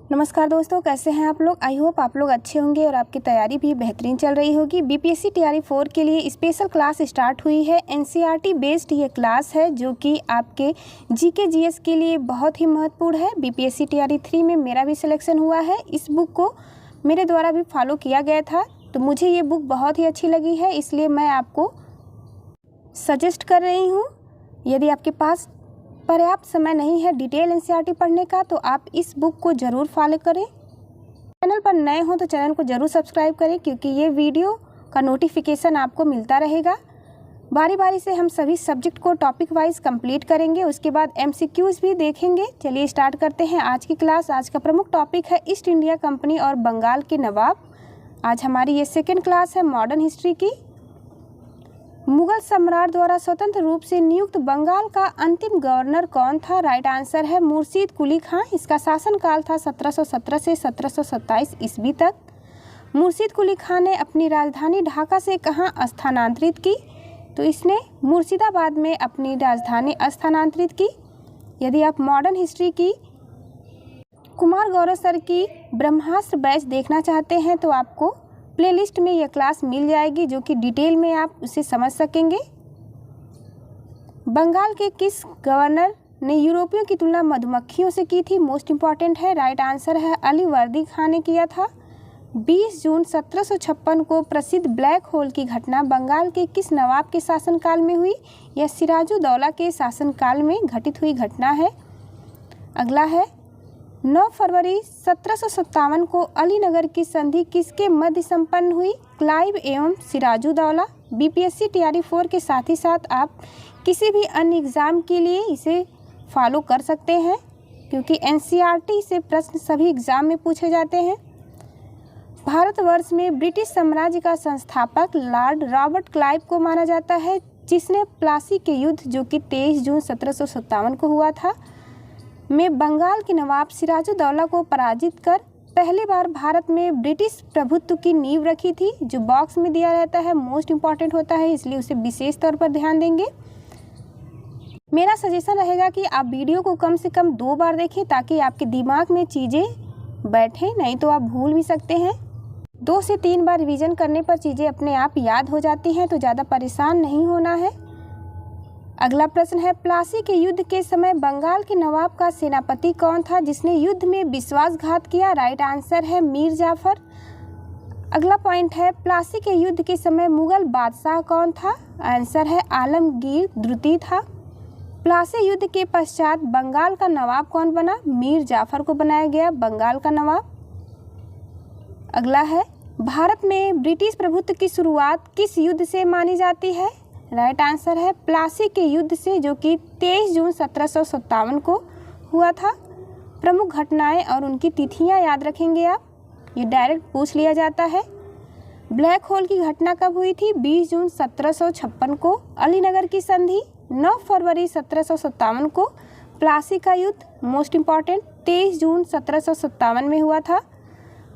नमस्कार दोस्तों, कैसे हैं आप लोग। आई होप आप लोग अच्छे होंगे और आपकी तैयारी भी बेहतरीन चल रही होगी। बीपीएससी तैयारी 4 के लिए स्पेशल क्लास स्टार्ट हुई है। एनसीईआरटी बेस्ड ये क्लास है जो कि आपके जीके जीएस के लिए बहुत ही महत्वपूर्ण है। बीपीएससी तैयारी 3 में मेरा भी सिलेक्शन हुआ है। इस बुक को मेरे द्वारा भी फॉलो किया गया था, तो मुझे ये बुक बहुत ही अच्छी लगी है, इसलिए मैं आपको सजेस्ट कर रही हूँ। यदि आपके पास पर्याप्त समय नहीं है डिटेल एनसीईआरटी पढ़ने का, तो आप इस बुक को ज़रूर फॉलो करें। चैनल पर नए हो तो चैनल को ज़रूर सब्सक्राइब करें, क्योंकि ये वीडियो का नोटिफिकेशन आपको मिलता रहेगा। बारी बारी से हम सभी सब्जेक्ट को टॉपिक वाइज कंप्लीट करेंगे, उसके बाद एमसीक्यूज़ भी देखेंगे। चलिए स्टार्ट करते हैं आज की क्लास। आज का प्रमुख टॉपिक है ईस्ट इंडिया कंपनी और बंगाल के नवाब। आज हमारी ये सेकेंड क्लास है मॉडर्न हिस्ट्री की। मुगल सम्राट द्वारा स्वतंत्र रूप से नियुक्त बंगाल का अंतिम गवर्नर कौन था। राइट आंसर है मुर्शीद कुली खां। इसका शासनकाल था 1717 से 1727 ईस्वी तक। मुर्शीद कुली खां ने अपनी राजधानी ढाका से कहाँ स्थानांतरित की, तो इसने मुर्शिदाबाद में अपनी राजधानी स्थानांतरित की। यदि आप मॉडर्न हिस्ट्री की कुमार गौरव सर की ब्रह्मास्त्र बैच देखना चाहते हैं तो आपको प्लेलिस्ट में यह क्लास मिल जाएगी, जो कि डिटेल में आप उसे समझ सकेंगे। बंगाल के किस गवर्नर ने यूरोपियों की तुलना मधुमक्खियों से की थी। मोस्ट इम्पॉर्टेंट है। राइट आंसर है अली वर्दी खान ने किया था। 20 जून 1756 को प्रसिद्ध ब्लैक होल की घटना बंगाल के किस नवाब के शासनकाल में हुई। यह सिराजुद्दौला के शासनकाल में घटित हुई घटना है। अगला है 9 फरवरी 1757 को अलीनगर की संधि किसके मध्य संपन्न हुई। क्लाइव एवं सिराजुद्दौला। बीपीएससी तैयारी 4 के साथ ही साथ आप किसी भी अन्य एग्ज़ाम के लिए इसे फॉलो कर सकते हैं, क्योंकि एनसीईआरटी से प्रश्न सभी एग्ज़ाम में पूछे जाते हैं। भारतवर्ष में ब्रिटिश साम्राज्य का संस्थापक लॉर्ड रॉबर्ट क्लाइव को माना जाता है, जिसने प्लासी के युद्ध जो कि 23 जून 1757 को हुआ था में बंगाल के नवाब सिराजुद्दौला को पराजित कर पहली बार भारत में ब्रिटिश प्रभुत्व की नींव रखी थी। जो बॉक्स में दिया रहता है मोस्ट इम्पॉर्टेंट होता है, इसलिए उसे विशेष तौर पर ध्यान देंगे। मेरा सजेशन रहेगा कि आप वीडियो को कम से कम 2 बार देखें, ताकि आपके दिमाग में चीज़ें बैठें, नहीं तो आप भूल भी सकते हैं। 2 से 3 बार रिवीजन करने पर चीज़ें अपने आप याद हो जाती हैं, तो ज़्यादा परेशान नहीं होना है। अगला प्रश्न है प्लासी के युद्ध के समय बंगाल के नवाब का सेनापति कौन था, जिसने युद्ध में विश्वासघात किया। राइट आंसर है मीर जाफर। अगला पॉइंट है प्लासी के युद्ध के समय मुगल बादशाह कौन था। आंसर है आलमगीर द्वितीय था। प्लासी युद्ध के पश्चात बंगाल का नवाब कौन बना। मीर जाफर को बनाया गया बंगाल का नवाब। अगला है भारत में ब्रिटिश प्रभुत्व की शुरुआत किस युद्ध से मानी जाती है। राइट आंसर है प्लासी के युद्ध से, जो कि 23 जून 1757 को हुआ था। प्रमुख घटनाएं और उनकी तिथियां याद रखेंगे आप, ये डायरेक्ट पूछ लिया जाता है। ब्लैक होल की घटना कब हुई थी। 20 जून 1756 को। अलीनगर की संधि 9 फरवरी 1757 को। प्लासी का युद्ध मोस्ट इम्पॉर्टेंट 23 जून 1757 में हुआ था।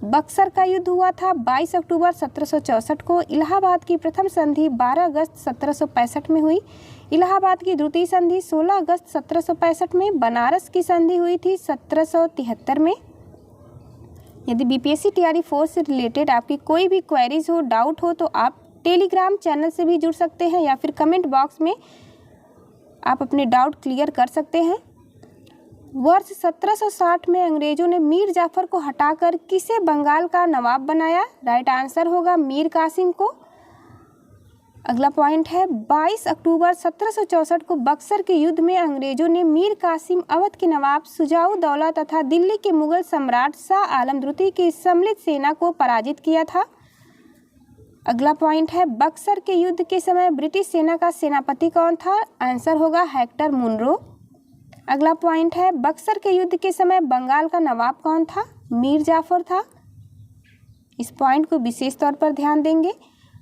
बक्सर का युद्ध हुआ था 22 अक्टूबर 1764 को। इलाहाबाद की प्रथम संधि 12 अगस्त 1765 में हुई। इलाहाबाद की द्वितीय संधि 16 अगस्त 1765 में। बनारस की संधि हुई थी 1773 में। यदि बीपीएससी तैयारी 4 से रिलेटेड आपकी कोई भी क्वेरीज हो, डाउट हो, तो आप टेलीग्राम चैनल से भी जुड़ सकते हैं, या फिर कमेंट बॉक्स में आप अपने डाउट क्लियर कर सकते हैं। वर्ष 1760 में अंग्रेजों ने मीर जाफर को हटाकर किसे बंगाल का नवाब बनाया। राइट आंसर होगा मीर कासिम को। अगला पॉइंट है 22 अक्टूबर 1764 को बक्सर के युद्ध में अंग्रेजों ने मीर कासिम, अवध के नवाब शुजाउद्दौला तथा दिल्ली के मुगल सम्राट शाह आलम द्वितीय की सम्मिलित सेना को पराजित किया था। अगला पॉइंट है बक्सर के युद्ध के समय ब्रिटिश सेना का सेनापति कौन था। आंसर होगा हेक्टर मुनरो। अगला पॉइंट है बक्सर के युद्ध के समय बंगाल का नवाब कौन था। मीर जाफर था। इस पॉइंट को विशेष तौर पर ध्यान देंगे।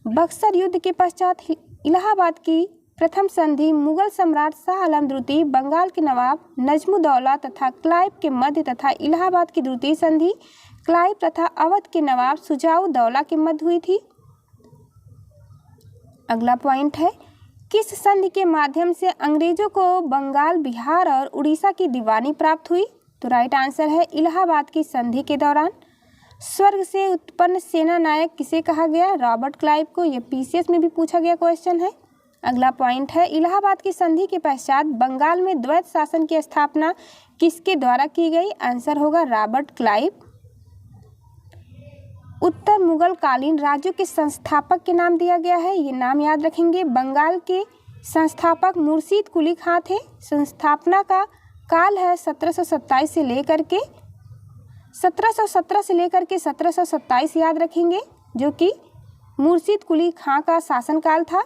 बक्सर युद्ध के पश्चात इलाहाबाद की प्रथम संधि मुगल सम्राट शाह आलम द्वितीय, बंगाल के नवाब नजमुद्दौला तथा क्लाइव के मध्य तथा इलाहाबाद की द्वितीय संधि क्लाइव तथा अवध के नवाब शुजाउद्दौला के मध्य हुई थी। अगला पॉइंट है किस संधि के माध्यम से अंग्रेजों को बंगाल, बिहार और उड़ीसा की दीवानी प्राप्त हुई। तो राइट आंसर है इलाहाबाद की संधि के दौरान। स्वर्ग से उत्पन्न सेना नायक किसे कहा गया? रॉबर्ट क्लाइव को। ये पीसीएस में भी पूछा गया क्वेश्चन है। अगला पॉइंट है इलाहाबाद की संधि के पश्चात बंगाल में द्वैत शासन की स्थापना किसके द्वारा की गई? आंसर होगा रॉबर्ट क्लाइव। उत्तर मुगल कालीन राज्यों के संस्थापक के नाम दिया गया है, ये नाम याद रखेंगे। बंगाल के संस्थापक मुर्शीद कुली खां थे। संस्थापना का काल है 1717 से लेकर के 1727 याद रखेंगे, जो कि मुर्शीद कुली खां का शासनकाल था।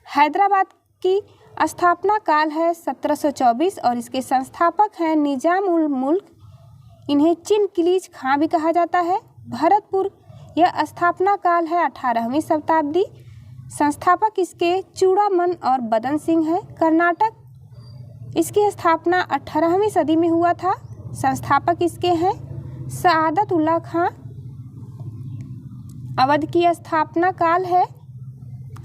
हैदराबाद की स्थापना काल है 1724 और इसके संस्थापक हैं निजाम उल मुल्क, इन्हें चिनकिलीज खां भी कहा जाता है। भरतपुर यह स्थापना काल है 18वीं शताब्दी, संस्थापक इसके चूड़ामन और बदन सिंह हैं। कर्नाटक, इसकी स्थापना 18वीं सदी में हुआ था, संस्थापक इसके हैं सआदत उल्लाह खां। अवध की स्थापना काल है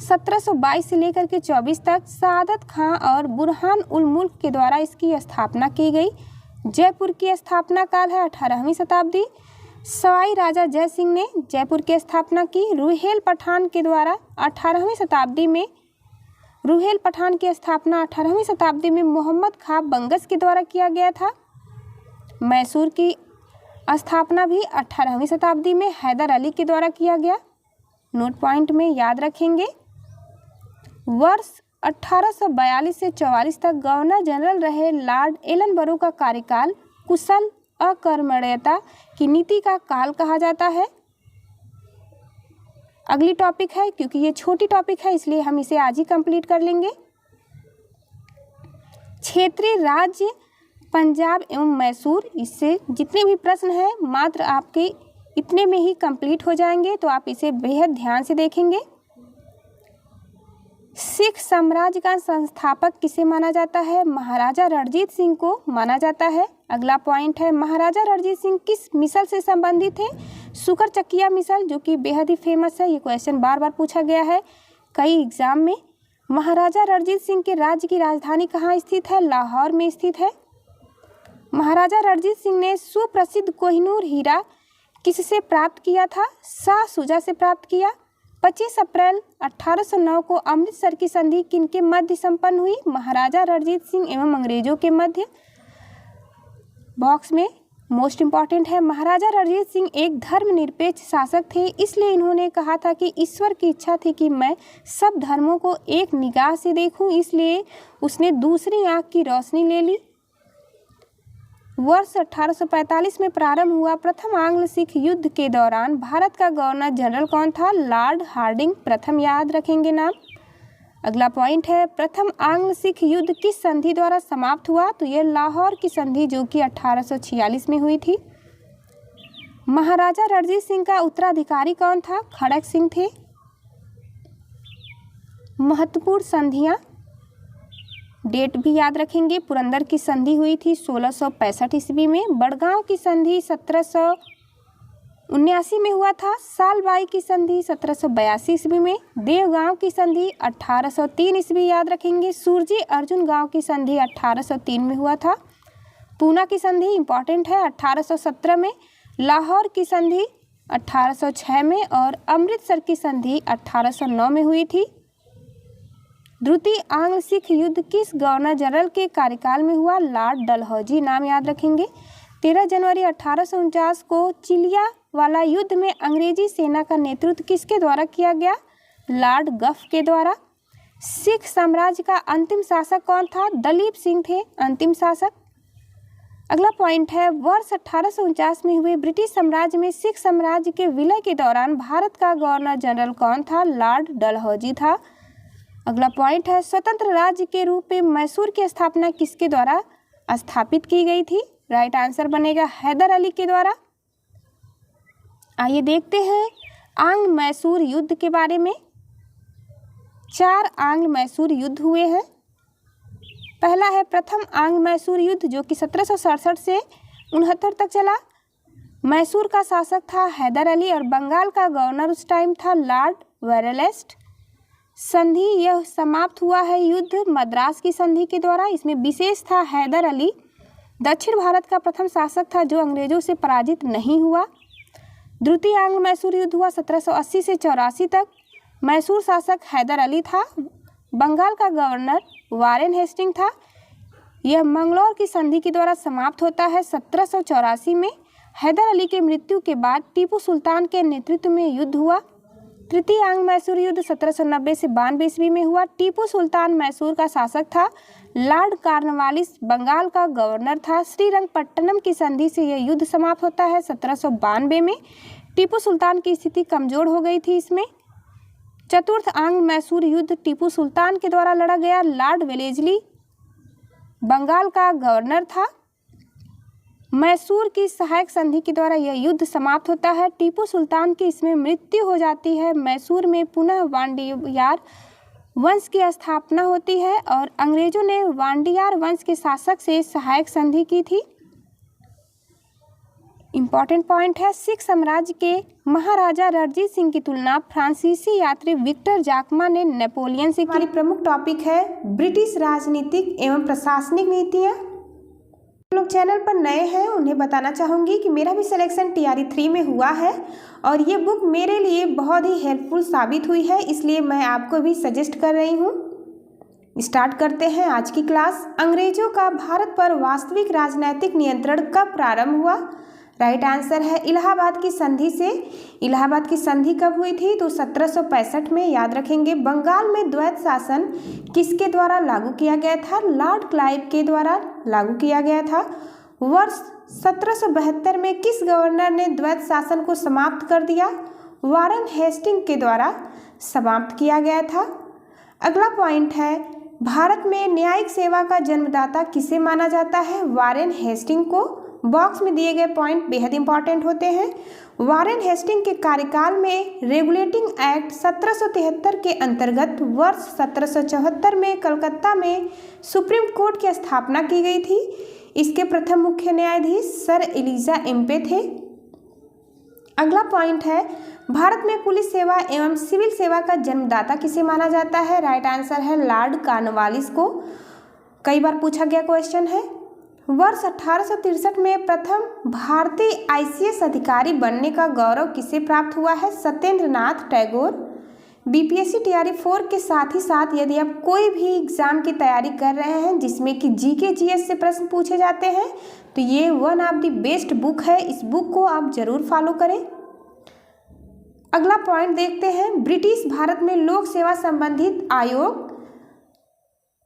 1722 से लेकर के 24 तक, सआदत खां और बुरहान उल मुल्क के द्वारा इसकी स्थापना की गई। जयपुर की स्थापना काल है 18वीं शताब्दी, सवाई राजा जय सिंह ने जयपुर की स्थापना की। रुहेल पठान के द्वारा 18वीं शताब्दी में, रुहेल पठान की स्थापना 18वीं शताब्दी में मोहम्मद खां बंगस के द्वारा किया गया था। मैसूर की स्थापना भी 18वीं शताब्दी में हैदर अली के द्वारा किया गया। नोट पॉइंट में याद रखेंगे। वर्ष 1842 से 44 तक गवर्नर जनरल रहे लॉर्ड एलनबरो का कार्यकाल कुशल अकर्मण्यता की नीति का काल कहा जाता है। अगली टॉपिक है, क्योंकि ये छोटी टॉपिक है इसलिए हम इसे आज ही कंप्लीट कर लेंगे। क्षेत्रीय राज्य पंजाब एवं मैसूर, इससे जितने भी प्रश्न हैं मात्र आपके इतने में ही कंप्लीट हो जाएंगे, तो आप इसे बेहद ध्यान से देखेंगे। सिख साम्राज्य का संस्थापक किसे माना जाता है? महाराजा रणजीत सिंह को माना जाता है। अगला पॉइंट है महाराजा रणजीत सिंह किस मिसल से संबंधित थे? सुकर चकिया मिसल, जो कि बेहद ही फेमस है। ये क्वेश्चन बार बार पूछा गया है कई एग्जाम में। महाराजा रणजीत सिंह के राज्य की राजधानी कहाँ स्थित है? लाहौर में स्थित है। महाराजा रणजीत सिंह ने सुप्रसिद्ध कोहिनूर हीरा किससे प्राप्त किया था? शाह शुजा से प्राप्त किया। 25 अप्रैल 1809 को अमृतसर की संधि किनके मध्य संपन्न हुई? महाराजा रणजीत सिंह एवं अंग्रेजों के मध्य। बॉक्स में मोस्ट इम्पॉर्टेंट है, महाराजा रणजीत सिंह एक धर्मनिरपेक्ष शासक थे, इसलिए इन्होंने कहा था कि ईश्वर की इच्छा थी कि मैं सब धर्मों को एक निगाह से देखूं, इसलिए उसने दूसरी आंख की रोशनी ले ली। वर्ष 1845 में प्रारंभ हुआ प्रथम आंग्ल सिख युद्ध के दौरान भारत का गवर्नर जनरल कौन था? लॉर्ड हार्डिंग प्रथम, याद रखेंगे नाम। अगला पॉइंट है प्रथम आंग्ल सिख युद्ध किस संधि द्वारा समाप्त हुआ? तो यह लाहौर की संधि, जो कि 1846 में हुई थी। महाराजा रणजीत सिंह का उत्तराधिकारी कौन था? खड़क सिंह थे। महत्वपूर्ण संधियां, डेट भी याद रखेंगे। पुरंदर की संधि हुई थी 1665 ईस्वी में। बड़गांव की संधि 1779 में हुआ था। सालबाई की संधि 1782 ईस्वी में। देवगांव की संधि 1803 ईस्वी, याद रखेंगे। सूरजी अर्जुन गांव की संधि 1803 में हुआ था। पूना की संधि इंपॉर्टेंट है 1817 में। लाहौर की संधि 1806 में और अमृतसर की संधि 1809 में हुई थी। द्वितीय आंग्ल सिख युद्ध किस गवर्नर जनरल के कार्यकाल में हुआ? लॉर्ड डलहौजी, नाम याद रखेंगे। 13 जनवरी 1849 को चिलियावाला युद्ध में अंग्रेजी सेना का नेतृत्व किसके द्वारा किया गया? लॉर्ड गफ के द्वारा। सिख साम्राज्य का अंतिम शासक कौन था? दलीप सिंह थे अंतिम शासक। अगला पॉइंट है वर्ष 1849 में हुए ब्रिटिश साम्राज्य में सिख साम्राज्य के विलय के दौरान भारत का गवर्नर जनरल कौन था? लॉर्ड डलहौजी था। अगला पॉइंट है स्वतंत्र राज्य के रूप में मैसूर की स्थापना किसके द्वारा स्थापित की गई थी? राइट आंसर बनेगा हैदर अली के द्वारा। आइए देखते हैं आंग्ल मैसूर युद्ध के बारे में। 4 आंग्ल मैसूर युद्ध हुए हैं। पहला है प्रथम आंग्ल मैसूर युद्ध, जो कि 1767 से 69 तक चला। मैसूर का शासक था हैदर अली और बंगाल का गवर्नर उस टाइम था लॉर्ड वेरेलेस्ट। संधि यह समाप्त हुआ है युद्ध मद्रास की संधि के द्वारा। इसमें विशेष था हैदर अली दक्षिण भारत का प्रथम शासक था जो अंग्रेजों से पराजित नहीं हुआ। द्वितीय आंग्ल मैसूर युद्ध हुआ 1780 से 84 तक। मैसूर शासक हैदर अली था। बंगाल का गवर्नर वारेन हेस्टिंग था। यह मंगलौर की संधि के द्वारा समाप्त होता है 1784 में। हैदर अली के मृत्यु के बाद टीपू सुल्तान के नेतृत्व में युद्ध हुआ। तृतीय आंग्ल मैसूर युद्ध 1790 से 92 ईस्वी में हुआ। टीपू सुल्तान मैसूर का शासक था। लॉर्ड कॉर्नवालिस बंगाल का गवर्नर था। श्रीरंगपट्टनम की संधि से यह युद्ध समाप्त होता है 1792 में। टीपू सुल्तान की स्थिति कमजोर हो गई थी इसमें। चतुर्थ आंग्ल मैसूर युद्ध टीपू सुल्तान के द्वारा लड़ा गया। लॉर्ड वेलेस्ली बंगाल का गवर्नर था। मैसूर की सहायक संधि के द्वारा यह युद्ध समाप्त होता है। टीपू सुल्तान की इसमें मृत्यु हो जाती है। मैसूर में पुनः वांडियार वंश की स्थापना होती है और अंग्रेजों ने वांडियार वंश के शासक से सहायक संधि की थी। इम्पॉर्टेंट पॉइंट है, सिख साम्राज्य के महाराजा रणजीत सिंह की तुलना फ्रांसीसी यात्री विक्टर जाकमा ने नेपोलियन से की। हमारी प्रमुख टॉपिक है ब्रिटिश राजनीतिक एवं प्रशासनिक नीतियाँ। लोग चैनल पर नए हैं उन्हें बताना चाहूँगी कि मेरा भी सिलेक्शन TRE 3 में हुआ है और ये बुक मेरे लिए बहुत ही हेल्पफुल साबित हुई है, इसलिए मैं आपको भी सजेस्ट कर रही हूँ। स्टार्ट करते हैं आज की क्लास। अंग्रेजों का भारत पर वास्तविक राजनीतिक नियंत्रण कब प्रारंभ हुआ? राइट आंसर है इलाहाबाद की संधि से। इलाहाबाद की संधि कब हुई थी? तो 1765 में। याद रखेंगे। बंगाल में द्वैत शासन किसके द्वारा लागू किया गया था? लॉर्ड क्लाइव के द्वारा लागू किया गया था। वर्ष 1772 में किस गवर्नर ने द्वैत शासन को समाप्त कर दिया? वारेन हेस्टिंग के द्वारा समाप्त किया गया था। अगला पॉइंट है, भारत में न्यायिक सेवा का जन्मदाता किसे माना जाता है? वारेन हेस्टिंग को। बॉक्स में दिए गए पॉइंट बेहद इंपॉर्टेंट होते हैं। वारेन हेस्टिंग के कार्यकाल में रेगुलेटिंग एक्ट 1773 के अंतर्गत वर्ष 1774 में कलकत्ता में सुप्रीम कोर्ट की स्थापना की गई थी। इसके प्रथम मुख्य न्यायाधीश सर एलिजा एम्पे थे। अगला पॉइंट है, भारत में पुलिस सेवा एवं सिविल सेवा का जन्मदाता किसे माना जाता है? राइट आंसर है लॉर्ड कॉर्नवालिस को। कई बार पूछा गया क्वेश्चन है। वर्ष 1863 में प्रथम भारतीय ICS अधिकारी बनने का गौरव किसे प्राप्त हुआ है? सत्येंद्र नाथ टैगोर। BPSC TRE 4 के साथ ही साथ यदि आप कोई भी एग्जाम की तैयारी कर रहे हैं जिसमें कि GK GS से प्रश्न पूछे जाते हैं तो ये one of the best book है। इस बुक को आप जरूर फॉलो करें। अगला पॉइंट देखते हैं, ब्रिटिश भारत में लोक सेवा संबंधित आयोग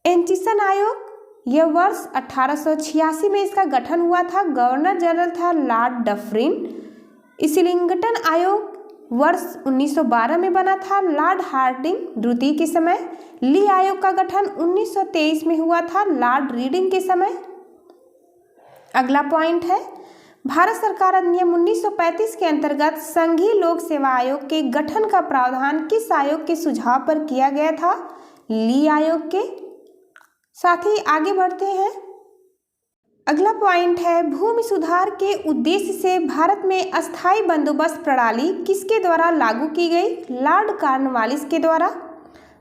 एंचिसन आयोग, यह वर्ष 1886 में इसका गठन हुआ था। गवर्नर जनरल था लॉर्ड डफरिन। इस्लिंगटन आयोग वर्ष 1912 में बना था लॉर्ड हार्डिंग द्वितीय के समय। ली आयोग का गठन 1923 में हुआ था लॉर्ड रीडिंग के समय। अगला पॉइंट है, भारत सरकार अधिनियम 1935 के अंतर्गत संघीय लोक सेवा आयोग के गठन का प्रावधान किस आयोग के सुझाव पर किया गया था? ली आयोग के। साथ ही आगे बढ़ते हैं। अगला पॉइंट है, भूमि सुधार के उद्देश्य से भारत में अस्थायी बंदोबस्त प्रणाली किसके द्वारा लागू की गई? लॉर्ड कॉर्नवालिस के द्वारा।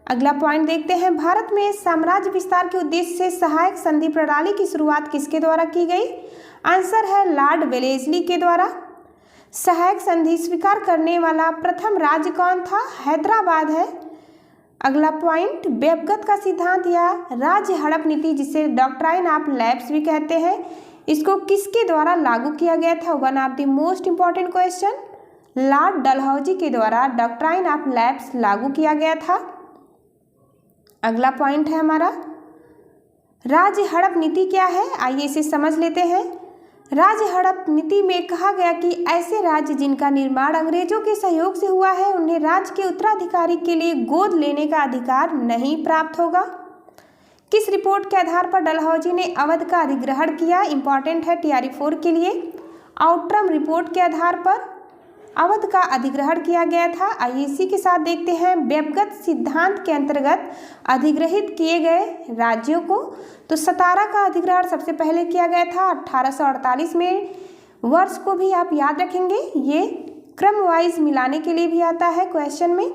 अगला पॉइंट देखते हैं, भारत में साम्राज्य विस्तार के उद्देश्य से सहायक संधि प्रणाली की शुरुआत किसके द्वारा की गई? आंसर है लॉर्ड वेलेस्ली के द्वारा। सहायक संधि स्वीकार करने वाला प्रथम राज्य कौन था? हैदराबाद है। अगला पॉइंट, व्यवगत का सिद्धांत या राज्य हड़प नीति जिसे डॉक्ट्राइन ऑफ लैप्स भी कहते हैं, इसको किसके द्वारा लागू किया गया था? One of the most important question, Lord Dalhousie के द्वारा डॉक्ट्राइन ऑफ लैप्स लागू किया गया था। अगला पॉइंट है हमारा, राज्य हड़प नीति क्या है? आइए इसे समझ लेते हैं। राज्य हड़प नीति में कहा गया कि ऐसे राज्य जिनका निर्माण अंग्रेजों के सहयोग से हुआ है उन्हें राज्य के उत्तराधिकारी के लिए गोद लेने का अधिकार नहीं प्राप्त होगा। किस रिपोर्ट के आधार पर डलहौजी ने अवध का अधिग्रहण किया? इंपॉर्टेंट है TRE 4 के लिए। आउटरम रिपोर्ट के आधार पर अवध का अधिग्रहण किया गया था। आइए इसी के साथ देखते हैं व्यवगत सिद्धांत के अंतर्गत अधिग्रहित किए गए राज्यों को। तो सतारा का अधिग्रहण सबसे पहले किया गया था 1848 में। वर्ष को भी आप याद रखेंगे, ये क्रम वाइज मिलाने के लिए भी आता है क्वेश्चन में।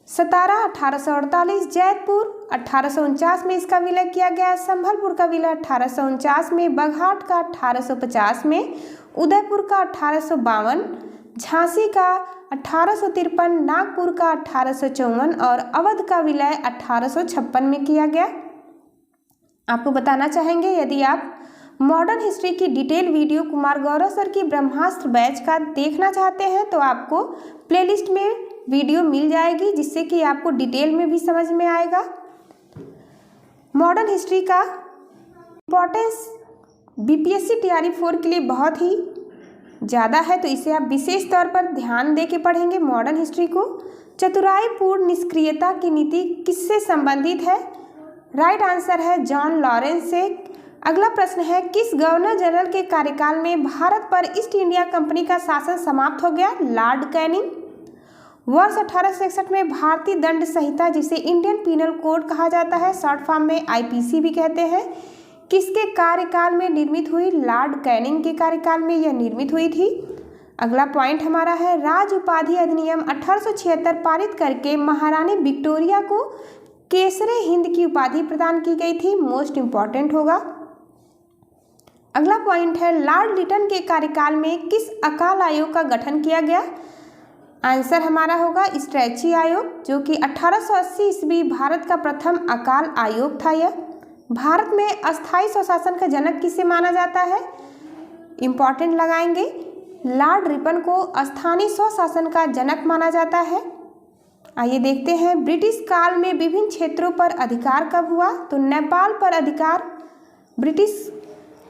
सतारा 1848, जयपुर 1849 में इसका विलय किया गया। संभलपुर का विलय 1849 में, बघाट का 1850 में, उदयपुर का 1852, झांसी का 1853, नागपुर का 1854 और अवध का विलय 1856 में किया गया। आपको बताना चाहेंगे, यदि आप मॉडर्न हिस्ट्री की detail video Kumar Gaurav sir की ब्रह्मास्त्र बैच का देखना चाहते हैं तो आपको प्लेलिस्ट में वीडियो मिल जाएगी, जिससे कि आपको डिटेल में भी समझ में आएगा। मॉडर्न हिस्ट्री का इम्पोर्टेंस बीपीएससी तैयारी 4 के लिए बहुत ही ज़्यादा है, तो इसे आप विशेष तौर पर ध्यान दे के पढ़ेंगे मॉडर्न हिस्ट्री को। चतुराईपूर्ण निष्क्रियता की नीति किससे संबंधित है? राइट आंसर है जॉन लॉरेंस से। अगला प्रश्न है, किस गवर्नर जनरल के कार्यकाल में भारत पर ईस्ट इंडिया कंपनी का शासन समाप्त हो गया? Lord Canning. वर्ष 1861 में भारतीय दंड संहिता, जिसे इंडियन पीनल कोड कहा जाता है, शॉर्ट फॉर्म में आईपीसी भी कहते हैं, किसके कार्यकाल में निर्मित हुई? लॉर्ड कैनिंग के कार्यकाल में यह निर्मित हुई थी। अगला पॉइंट हमारा है, राज उपाधि अधिनियम 1876 पारित करके महारानी विक्टोरिया को केसरे हिंद की उपाधि प्रदान की गई थी। मोस्ट इंपॉर्टेंट होगा। अगला पॉइंट है, लॉर्ड लिटन के कार्यकाल में किस अकाल आयोग का गठन किया गया? आंसर हमारा होगा स्ट्रेची आयोग, जो कि 1880 ईस्वी भारत का प्रथम अकाल आयोग था। यह भारत में अस्थायी स्वशासन का जनक किसे माना जाता है? इंपॉर्टेंट लगाएंगे, लॉर्ड रिपन को स्थानीय स्वशासन का जनक माना जाता है। आइए देखते हैं, ब्रिटिश काल में विभिन्न क्षेत्रों पर अधिकार कब हुआ? तो नेपाल पर अधिकार ब्रिटिश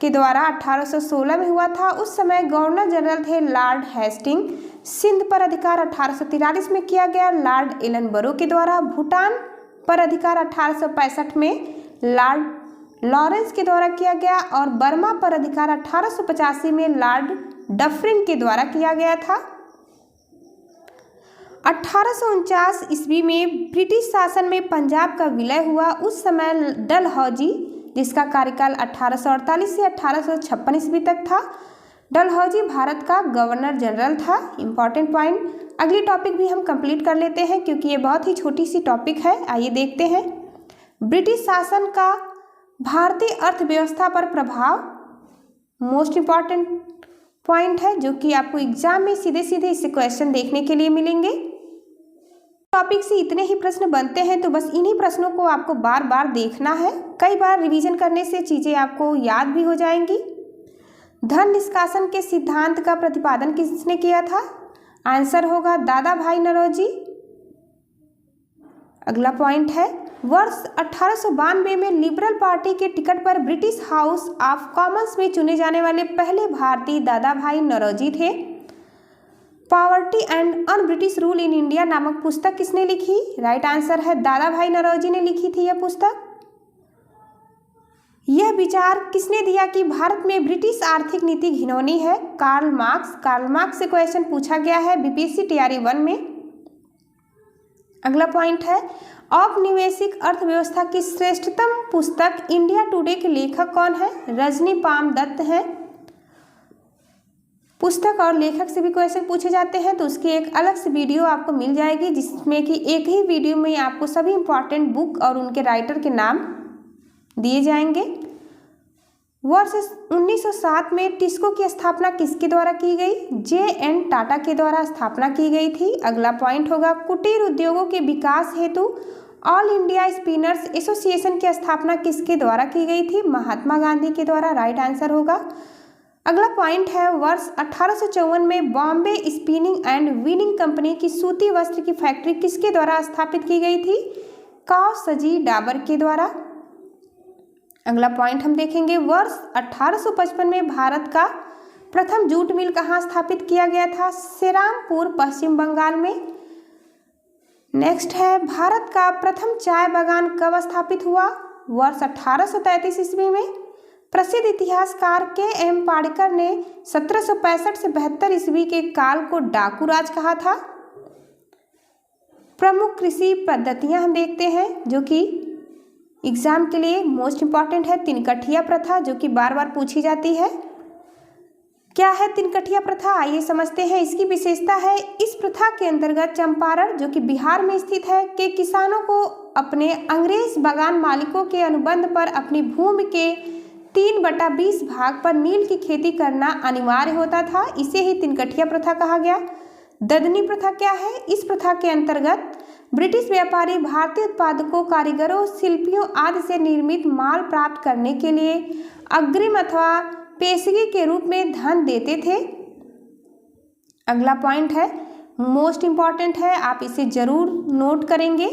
के द्वारा 1816 में हुआ था। उस समय गवर्नर जनरल थे लॉर्ड हेस्टिंग। सिंध पर अधिकार 1843 में किया गया लॉर्ड एलनबरो के द्वारा। भूटान पर अधिकार 1865 में लॉर्ड लॉरेंस के द्वारा किया गया और बर्मा पर अधिकार 1885 में लॉर्ड डफरिन के द्वारा किया गया था। 1849 ईस्वी में ब्रिटिश शासन में पंजाब का विलय हुआ। उस समय डलहौजी, जिसका कार्यकाल 1848 से 1856 ईस्वी तक था, डलहौजी भारत का गवर्नर जनरल था। Important point. अगली टॉपिक भी हम कंप्लीट कर लेते हैं क्योंकि ये बहुत ही छोटी सी टॉपिक है। आइए देखते हैं, ब्रिटिश शासन का भारतीय अर्थव्यवस्था पर प्रभाव। मोस्ट इंपॉर्टेंट पॉइंट है जो कि आपको एग्जाम में सीधे सीधे इससे क्वेश्चन देखने के लिए मिलेंगे। टॉपिक से इतने ही प्रश्न बनते हैं, तो बस इन्हीं प्रश्नों को आपको बार बार देखना है। कई बार रिवीजन करने से चीज़ें आपको याद भी हो जाएंगी। धन निष्कासन के सिद्धांत का प्रतिपादन किसने किया था? आंसर होगा दादा भाई नौरोजी। अगला पॉइंट है, वर्ष 1892 में लिबरल पार्टी के टिकट पर ब्रिटिश हाउस ऑफ कॉमन्स में चुने जाने वाले पहले भारतीय दादा भाई नौरोजी थे। Poverty and un British rule in India नामक पुस्तक किसने लिखी? राइट आंसर है दादा भाई नौरोजी ने लिखी थी यह पुस्तक। यह विचार किसने दिया कि भारत में ब्रिटिश आर्थिक नीति घिनौनी है? Karl Marx. कार्ल मार्क्स से क्वेश्चन पूछा गया है बीपीएससी तैयारी 1 में। अगला पॉइंट है, औपनिवेशिक अर्थव्यवस्था की श्रेष्ठतम पुस्तक इंडिया टुडे के लेखक कौन है? रजनी पाम दत्त हैं। पुस्तक और लेखक से भी क्वेश्चन पूछे जाते हैं, तो उसकी एक अलग से वीडियो आपको मिल जाएगी, जिसमें कि एक ही वीडियो में आपको सभी इंपॉर्टेंट बुक और उनके राइटर के नाम दिए जाएंगे। वर्ष 1907 में टिस्को की स्थापना किसके द्वारा की गई? जे.एन. टाटा के द्वारा स्थापना की गई थी। अगला पॉइंट होगा, कुटीर उद्योगों के विकास हेतु ऑल इंडिया स्पिनर्स एसोसिएशन की स्थापना किसके द्वारा की गई थी? महात्मा गांधी के द्वारा। राइट आंसर होगा। अगला पॉइंट है, वर्ष 1854 में Bombay spinning and weaving company की सूती वस्त्र की फैक्ट्री किसके द्वारा स्थापित की गई थी? कावसजी डाबर के द्वारा। अगला पॉइंट हम देखेंगे, वर्ष 1855 में भारत का प्रथम जूट मिल कहाँ स्थापित किया गया था? श्रीरामपुर, पश्चिम बंगाल में। नेक्स्ट है, भारत का प्रथम चाय बागान कब स्थापित हुआ? वर्ष 1833 ईस्वी में। प्रसिद्ध इतिहासकार के.एम. पाड़ेकर ने 1765 से 72 ईस्वी के काल को डाकू राज कहा था। प्रमुख कृषि पद्धतियां हम देखते हैं जो कि एग्जाम के लिए मोस्ट इंपॉर्टेंट है। तिनकठिया प्रथा, जो कि बार बार पूछी जाती है। क्या है तिनकठिया प्रथा? आइए समझते हैं। इसकी विशेषता है, इस प्रथा के अंतर्गत चंपारण, जो कि बिहार में स्थित है, के किसानों को अपने अंग्रेज बागान मालिकों के अनुबंध पर अपनी भूमि के 3/20 भाग पर नील की खेती करना अनिवार्य होता था। इसे ही तिनकठिया प्रथा कहा गया। ददनी प्रथा क्या है? इस प्रथा के अंतर्गत ब्रिटिश व्यापारी भारतीय उत्पादकों, कारीगरों, शिल्पियों आदि से निर्मित माल प्राप्त करने के लिए अग्रिम अथवा पेशगी के रूप में धन देते थे। अगला पॉइंट है, मोस्ट इंपॉर्टेंट है, आप इसे जरूर नोट करेंगे।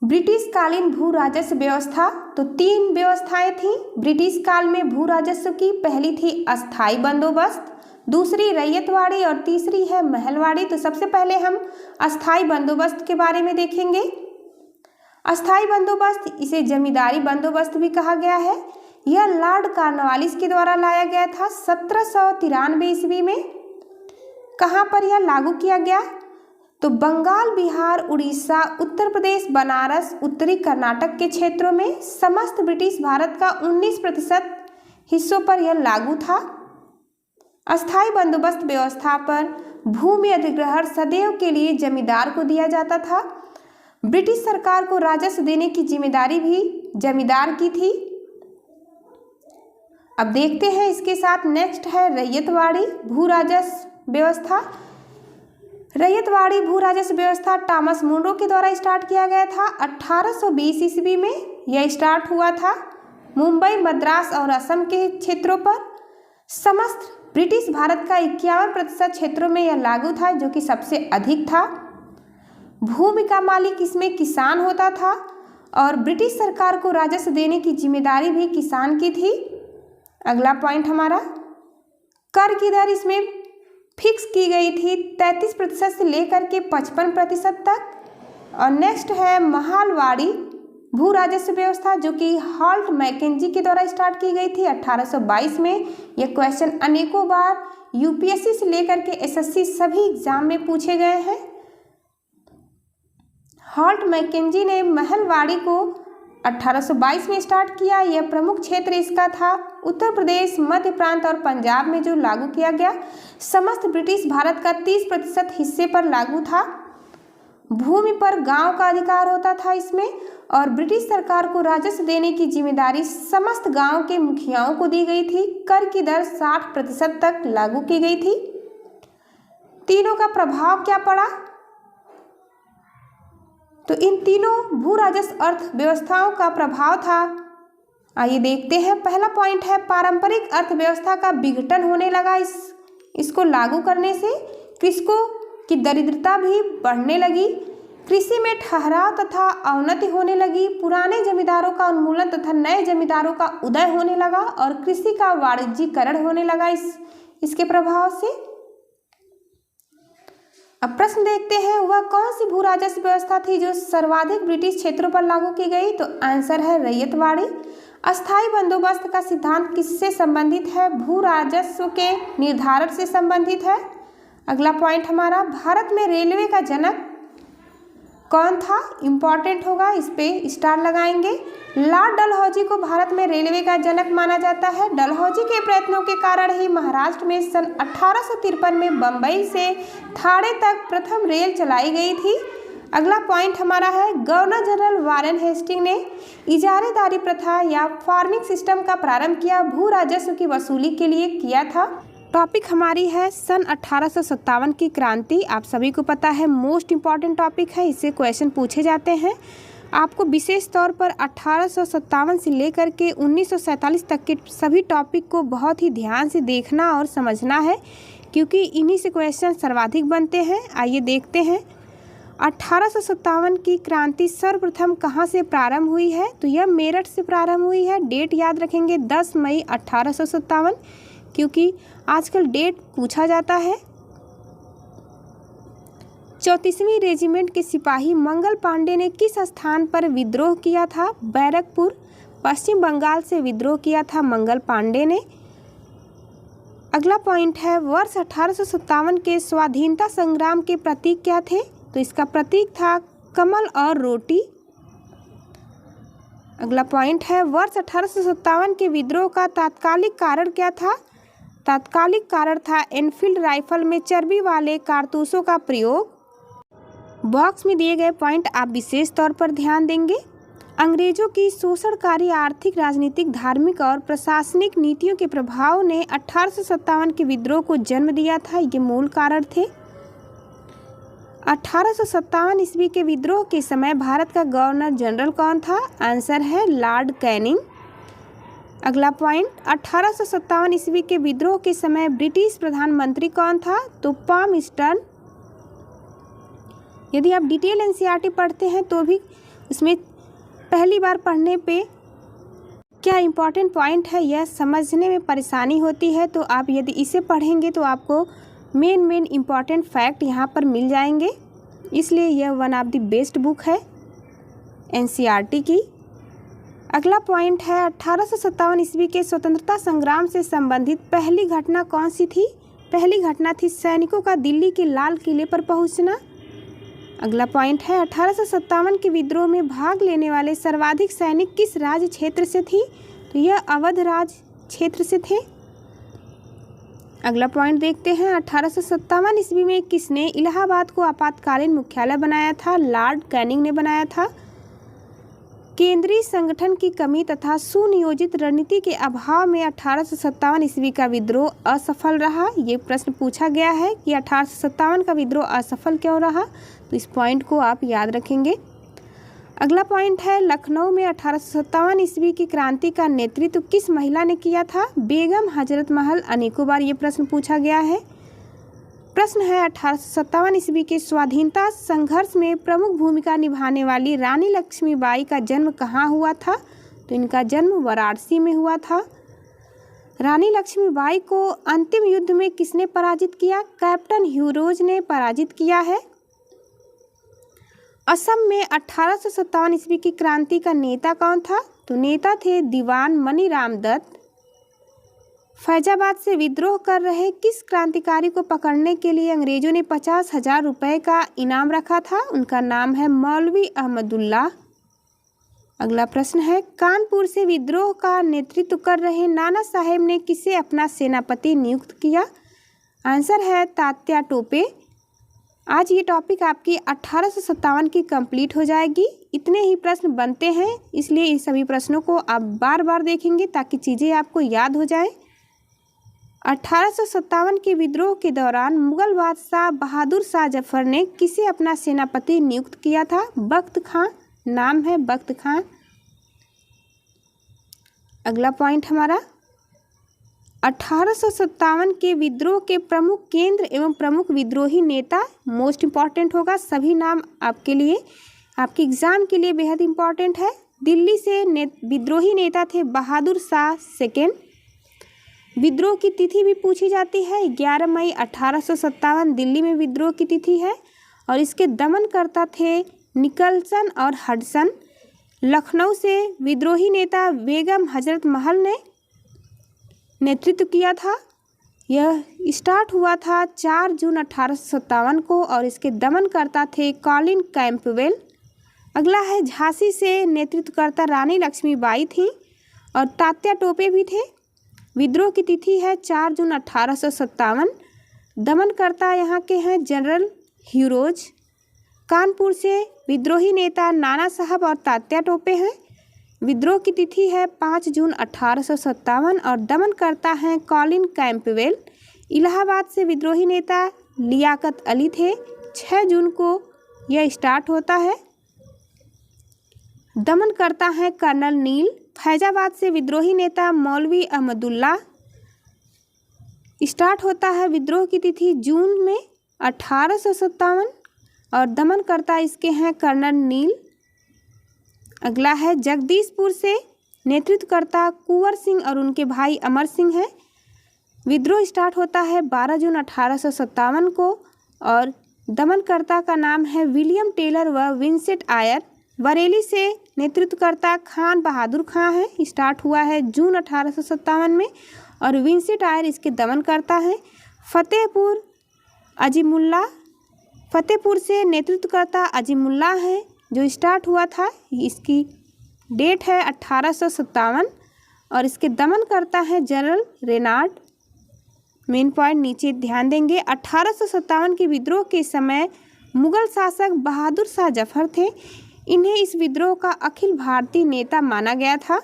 ब्रिटिश कालीन भू राजस्व व्यवस्था। तो 3 व्यवस्थाएं थी ब्रिटिश काल में भू राजस्व की। पहली थी अस्थाई बंदोबस्त, दूसरी रैयतवाड़ी और तीसरी है महलवाड़ी। तो सबसे पहले हम अस्थाई बंदोबस्त के बारे में देखेंगे। अस्थाई बंदोबस्त, इसे जमींदारी बंदोबस्त भी कहा गया है। यह लॉर्ड कॉर्नवालिस के द्वारा लाया गया था 1793 ईस्वी में। कहाँ पर यह लागू किया गया? तो बंगाल, बिहार, उड़ीसा, उत्तर प्रदेश, बनारस, उत्तरी कर्नाटक के क्षेत्रों में समस्त ब्रिटिश भारत का 19% हिस्सों पर यह लागू था। अस्थाई बंदोबस्त व्यवस्था पर भूमि अधिग्रहण सदैव के लिए जमींदार को दिया जाता था। ब्रिटिश सरकार को राजस्व देने की जिम्मेदारी भी जमींदार की थी। अब देखते हैं इसके साथ नेक्स्ट है रैयतवाड़ी भू राजस्व व्यवस्था। रैयतवाड़ी भू राजस्व व्यवस्था टॉमस मुनरो के द्वारा स्टार्ट किया गया था 1820 ईस्वी में। यह स्टार्ट हुआ था मुंबई, मद्रास और असम के क्षेत्रों पर। समस्त ब्रिटिश भारत का 51% क्षेत्रों में यह लागू था, जो कि सबसे अधिक था। भूमि का मालिक इसमें किसान होता था और ब्रिटिश सरकार को राजस्व देने की जिम्मेदारी भी किसान की थी। अगला पॉइंट हमारा, कर की दर इसमें फिक्स की गई थी 33% से लेकर के 55% तक। और नेक्स्ट है महालवाड़ी भू राजस्व व्यवस्था, जो कि हॉल्ट मैकेंजी के द्वारा स्टार्ट की गई थी 1822 में। यह क्वेश्चन अनेकों बार यूपीएससी से लेकर के एसएससी सभी एग्जाम में पूछे गए हैं। हॉल्ट मैकेंजी ने महलवाड़ी को 1822 में स्टार्ट किया। यह प्रमुख क्षेत्र इसका था उत्तर प्रदेश, मध्य प्रांत और पंजाब में, जो लागू किया गया। समस्त ब्रिटिश भारत का 30% हिस्से पर लागू था। भूमि पर गांव का अधिकार होता था इसमें, और ब्रिटिश सरकार को राजस्व देने की जिम्मेदारी समस्त गांव के मुखियाओं को दी गई थी। कर की दर 60% तक लागू की गई थी। तीनों का प्रभाव क्या पड़ा? तो इन तीनों भू राजस्व अर्थव्यवस्थाओं का प्रभाव था, आइए देखते हैं। पहला पॉइंट है पारंपरिक अर्थव्यवस्था का विघटन होने लगा। इसको लागू करने से कृषकों की दरिद्रता भी बढ़ने लगी। कृषि में ठहराव तथा अवनति होने लगी। पुराने जमींदारों का उन्मूलन तथा नए जमींदारों का उदय होने लगा और कृषि का वाणिज्यीकरण होने लगा इसके प्रभाव से। अब प्रश्न देखते हैं, वह कौन सी भू राजस्व व्यवस्था थी जो सर्वाधिक ब्रिटिश क्षेत्रों पर लागू की गई? तो आंसर है रैयतवाड़ी। अस्थाई बंदोबस्त का सिद्धांत किससे संबंधित है? भू राजस्व के निर्धारण से संबंधित है। अगला पॉइंट हमारा, भारत में रेलवे का जनक कौन था? इंपॉर्टेंट होगा, इस पे स्टार लगाएंगे। लॉर्ड डलहौजी को भारत में रेलवे का जनक माना जाता है। डलहौजी के प्रयत्नों के कारण ही महाराष्ट्र में सन 1853 में बम्बई से थाने तक प्रथम रेल चलाई गई थी। अगला पॉइंट हमारा है, गवर्नर जनरल वारेन हेस्टिंग ने इजारेदारी प्रथा या फार्मिंग सिस्टम का प्रारंभ किया, भू राजस्व की वसूली के लिए किया था। टॉपिक हमारी है सन 1857 की क्रांति। आप सभी को पता है मोस्ट इम्पॉर्टेंट टॉपिक है, इससे क्वेश्चन पूछे जाते हैं। आपको विशेष तौर पर 1857 से लेकर के 1947 तक के सभी टॉपिक को बहुत ही ध्यान से देखना और समझना है, क्योंकि इन्हीं से क्वेश्चन सर्वाधिक बनते हैं। आइए देखते हैं, 1857 की क्रांति सर्वप्रथम कहाँ से प्रारंभ हुई है? तो यह मेरठ से प्रारंभ हुई है। डेट याद रखेंगे 10 मई 1857, क्योंकि आजकल डेट पूछा जाता है। 34वीं रेजिमेंट के सिपाही मंगल पांडे ने किस स्थान पर विद्रोह किया था? बैरकपुर, पश्चिम बंगाल से विद्रोह किया था मंगल पांडे ने। अगला पॉइंट है, वर्ष 1857 के स्वाधीनता संग्राम के प्रतीक क्या थे? तो इसका प्रतीक था कमल और रोटी। अगला पॉइंट है, वर्ष 1857 के विद्रोह का तात्कालिक कारण क्या था? तात्कालिक कारण था एनफील्ड राइफल में चर्बी वाले कारतूसों का प्रयोग। बॉक्स में दिए गए पॉइंट आप विशेष तौर पर ध्यान देंगे। अंग्रेजों की शोषणकारी आर्थिक, राजनीतिक, धार्मिक और प्रशासनिक नीतियों के प्रभाव ने 1857 के विद्रोह को जन्म दिया था। ये मूल कारण थे। 1857 ईस्वी के विद्रोह के समय भारत का गवर्नर जनरल कौन था? आंसर है लॉर्ड कैनिंग। अगला पॉइंट, 1857 ईस्वी के विद्रोह के समय ब्रिटिश प्रधानमंत्री कौन था? तो पाल्मस्टन। यदि आप डिटेल एनसीईआरटी पढ़ते हैं तो भी उसमें पहली बार पढ़ने पे क्या इम्पोर्टेंट पॉइंट है यह समझने में परेशानी होती है, तो आप यदि इसे पढ़ेंगे तो आपको मेन इम्पॉर्टेंट फैक्ट यहाँ पर मिल जाएंगे। इसलिए यह one of the best book है एनसीईआरटी की। अगला पॉइंट है 1857 ईस्वी के स्वतंत्रता संग्राम से संबंधित पहली घटना कौन सी थी? पहली घटना थी सैनिकों का दिल्ली के लाल किले पर पहुंचना। अगला पॉइंट है 1857 के विद्रोह में भाग लेने वाले सर्वाधिक सैनिक किस राज्य क्षेत्र से थी? तो यह अवध राज्य क्षेत्र से थे। अगला पॉइंट देखते हैं, 1857 ईस्वी में किसने इलाहाबाद को आपातकालीन मुख्यालय बनाया था? लॉर्ड कैनिंग ने बनाया था। केंद्रीय संगठन की कमी तथा सुनियोजित रणनीति के अभाव में 1857 ईस्वी का विद्रोह असफल रहा। ये प्रश्न पूछा गया है कि 1857 का विद्रोह असफल क्यों रहा, तो इस पॉइंट को आप याद रखेंगे। अगला पॉइंट है, लखनऊ में 1857 ईस्वी की क्रांति का नेतृत्व किस महिला ने किया था? बेगम हजरत महल। अनेकों बार ये प्रश्न पूछा गया है। प्रश्न है, 1857 ईस्वी के स्वाधीनता संघर्ष में प्रमुख भूमिका निभाने वाली रानी लक्ष्मीबाई का जन्म कहाँ हुआ था? तो इनका जन्म वाराणसी में हुआ था। रानी लक्ष्मीबाई को अंतिम युद्ध में किसने पराजित किया? कैप्टन ह्यूरोज ने पराजित किया है। असम में 1857 ईस्वी की क्रांति का नेता कौन था? तो नेता थे दीवान मनीराम दत्त। फैजाबाद से विद्रोह कर रहे किस क्रांतिकारी को पकड़ने के लिए अंग्रेजों ने 50,000 रुपये का इनाम रखा था? उनका नाम है मौलवी अहमदुल्ला। अगला प्रश्न है, कानपुर से विद्रोह का नेतृत्व कर रहे नाना साहेब ने किसे अपना सेनापति नियुक्त किया? आंसर है तात्या टोपे। आज ये टॉपिक आपकी 1857 की कंप्लीट हो जाएगी। इतने ही प्रश्न बनते हैं, इसलिए इन सभी प्रश्नों को आप बार बार देखेंगे ताकि चीज़ें आपको याद हो जाए। 1857 के विद्रोह के दौरान मुगल बादशाह बहादुर शाह जफर ने किसे अपना सेनापति नियुक्त किया था? बख्त खां। नाम है बख्त खां। अगला पॉइंट हमारा, 1857 के विद्रोह के प्रमुख केंद्र एवं प्रमुख विद्रोही नेता। मोस्ट इम्पॉर्टेंट होगा, सभी नाम आपके लिए, आपके एग्जाम के लिए बेहद इम्पॉर्टेंट है। दिल्ली से विद्रोही नेता थे बहादुर शाह सेकेंड। विद्रोह की तिथि भी पूछी जाती है। 11 मई 1857 दिल्ली में विद्रोह की तिथि है और इसके दमनकर्ता थे निकलसन और हडसन। लखनऊ से विद्रोही नेता बेगम हजरत महल ने नेतृत्व किया था। यह स्टार्ट हुआ था 4 जून 1857 को और इसके दमनकर्ता थे कॉलिन कैंपबेल। अगला है, झांसी से नेतृत्वकर्ता रानी लक्ष्मीबाई थी और तात्या टोपे भी थे। विद्रोह की तिथि है 4 जून 1857। दमनकर्ता यहाँ के हैं जनरल ह्यूरोज। कानपुर से विद्रोही नेता नाना साहब और तात्या टोपे हैं। विद्रोह की तिथि है 5 जून 1857 और दमनकर्ता हैं कॉलिन कैंपबेल। इलाहाबाद से विद्रोही नेता लियाकत अली थे। 6 जून को यह स्टार्ट होता है। दमनकर्ता हैं कर्नल नील। फैजाबाद से विद्रोही नेता मौलवी अहमदुल्ला। स्टार्ट होता है विद्रोह की तिथि जून में 1857 और दमनकर्ता इसके हैं कर्नल नील। अगला है, जगदीशपुर से नेतृत्वकर्ता कुंवर सिंह और उनके भाई अमर सिंह हैं। विद्रोह स्टार्ट होता है 12 जून 1857 को और दमनकर्ता का नाम है विलियम टेलर व विंसेंट आयर। बरेली से नेतृत्वकर्ता खान बहादुर खां है। स्टार्ट हुआ है जून 1857 में और विंसेंट आयर इसके दमनकर्ता हैं। फतेहपुर से नेतृत्वकर्ता अजीमुल्ला है जो स्टार्ट हुआ था। इसकी डेट है 1857 और इसके दमनकर्ता हैं जनरल रेनार्ड। मेन पॉइंट नीचे ध्यान देंगे। 1857 के विद्रोह के समय मुगल शासक बहादुर शाह जफर थे। इन्हें इस विद्रोह का अखिल भारतीय नेता माना गया था।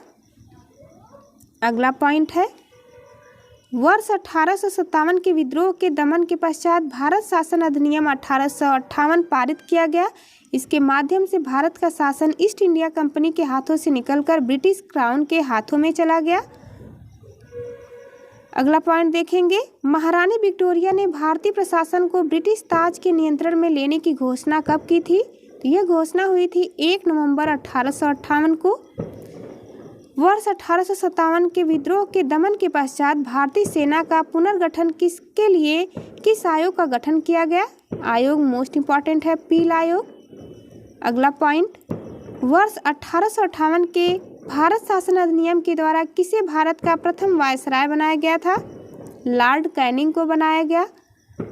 अगला पॉइंट है, वर्ष 1857 के विद्रोह के दमन के पश्चात भारत शासन अधिनियम 1858 पारित किया गया। इसके माध्यम से भारत का शासन ईस्ट इंडिया कंपनी के हाथों से निकलकर ब्रिटिश क्राउन के हाथों में चला गया। अगला पॉइंट देखेंगे, महारानी विक्टोरिया ने भारतीय प्रशासन को ब्रिटिश ताज के नियंत्रण में लेने की घोषणा कब की थी? तो यह घोषणा हुई थी 1 नवंबर 1858 को। वर्ष 1857 के विद्रोह के दमन के पश्चात भारतीय सेना का पुनर्गठन किसके लिए किस आयोग का गठन किया गया? आयोग मोस्ट इम्पॉर्टेंट है, पील आयोग। अगला पॉइंट, वर्ष 1858 के भारत शासन अधिनियम के द्वारा किसे भारत का प्रथम वायसराय बनाया गया था? लॉर्ड कैनिंग को बनाया गया।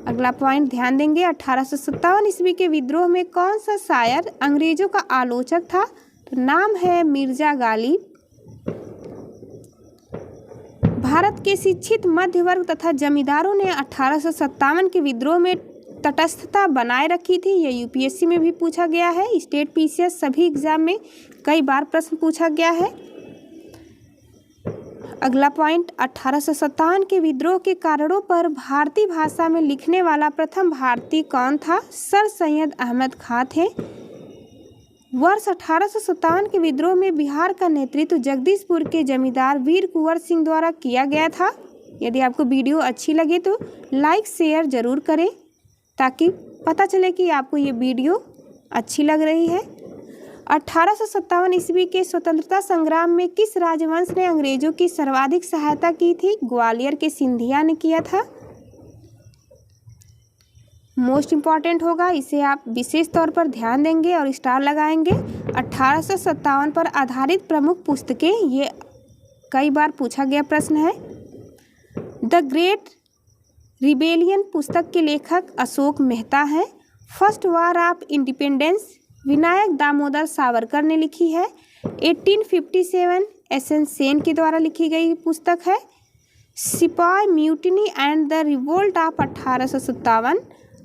अगला पॉइंट ध्यान देंगे, 1857 ईस्वी के विद्रोह में कौन सा शायर अंग्रेजों का आलोचक था? तो नाम है मिर्जा गालिब। भारत के शिक्षित मध्य वर्ग तथा जमींदारों ने 1857 के विद्रोह में तटस्थता बनाए रखी थी। यह यूपीएससी में भी पूछा गया है, स्टेट पीसीएस सभी एग्जाम में कई बार प्रश्न पूछा गया है। अगला पॉइंट, 1857 के विद्रोह के कारणों पर भारतीय भाषा में लिखने वाला प्रथम भारतीय कौन था? सर सैयद अहमद खां थे। वर्ष 1857 के विद्रोह में बिहार का नेतृत्व जगदीशपुर के जमींदार वीर कुंवर सिंह द्वारा किया गया था। यदि आपको वीडियो अच्छी लगे तो लाइक शेयर जरूर करें ताकि पता चले कि आपको ये वीडियो अच्छी लग रही है। 1857 ईस्वी के स्वतंत्रता संग्राम में किस राजवंश ने अंग्रेजों की सर्वाधिक सहायता की थी? ग्वालियर के सिंधिया ने किया था। मोस्ट इम्पॉर्टेंट होगा, इसे आप विशेष तौर पर ध्यान देंगे और स्टार लगाएंगे। 1857 पर आधारित प्रमुख पुस्तकें, ये कई बार पूछा गया प्रश्न है। द ग्रेट रिबेलियन पुस्तक के लेखक अशोक मेहता हैं। First war of independence Vinayak Damodar Savarkar ने लिखी है। 1857 एसएन सेन के द्वारा लिखी गई पुस्तक है। Sipahi mutiny and the revolt of 1857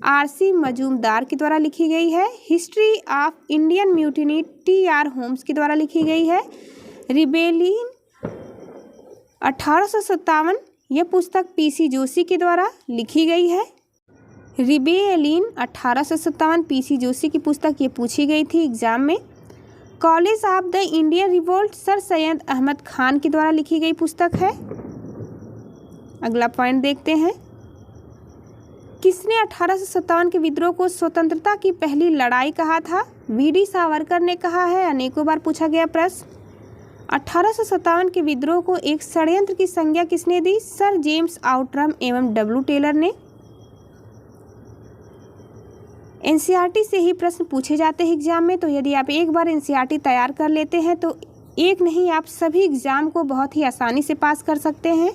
RC Majumdar के द्वारा लिखी गई है। History of Indian mutiny TR Holmes के द्वारा लिखी गई है। रिबेलियन 1857 यह पुस्तक पीसी जोशी के द्वारा लिखी गई है। रिबेलियन 1857 पीसी जोशी की पुस्तक ये पूछी गई थी एग्जाम में। Causes of the Indian revolt Sir Syed Ahmad Khan के द्वारा लिखी गई पुस्तक है। अगला पॉइंट देखते हैं, किसने 1857 के विद्रोह को स्वतंत्रता की पहली लड़ाई कहा था? वीडी सावरकर ने कहा है, अनेकों बार पूछा गया प्रश्न। 1857 के विद्रोह को एक षड्यंत्र की संज्ञा किसने दी? सर जेम्स आउटरम एवं डब्ल्यू टेलर ने। एनसीईआरटी से ही प्रश्न पूछे जाते हैं एग्जाम में, तो यदि आप एक बार एनसीईआरटी तैयार कर लेते हैं तो एक नहीं आप सभी एग्जाम को बहुत ही आसानी से पास कर सकते हैं।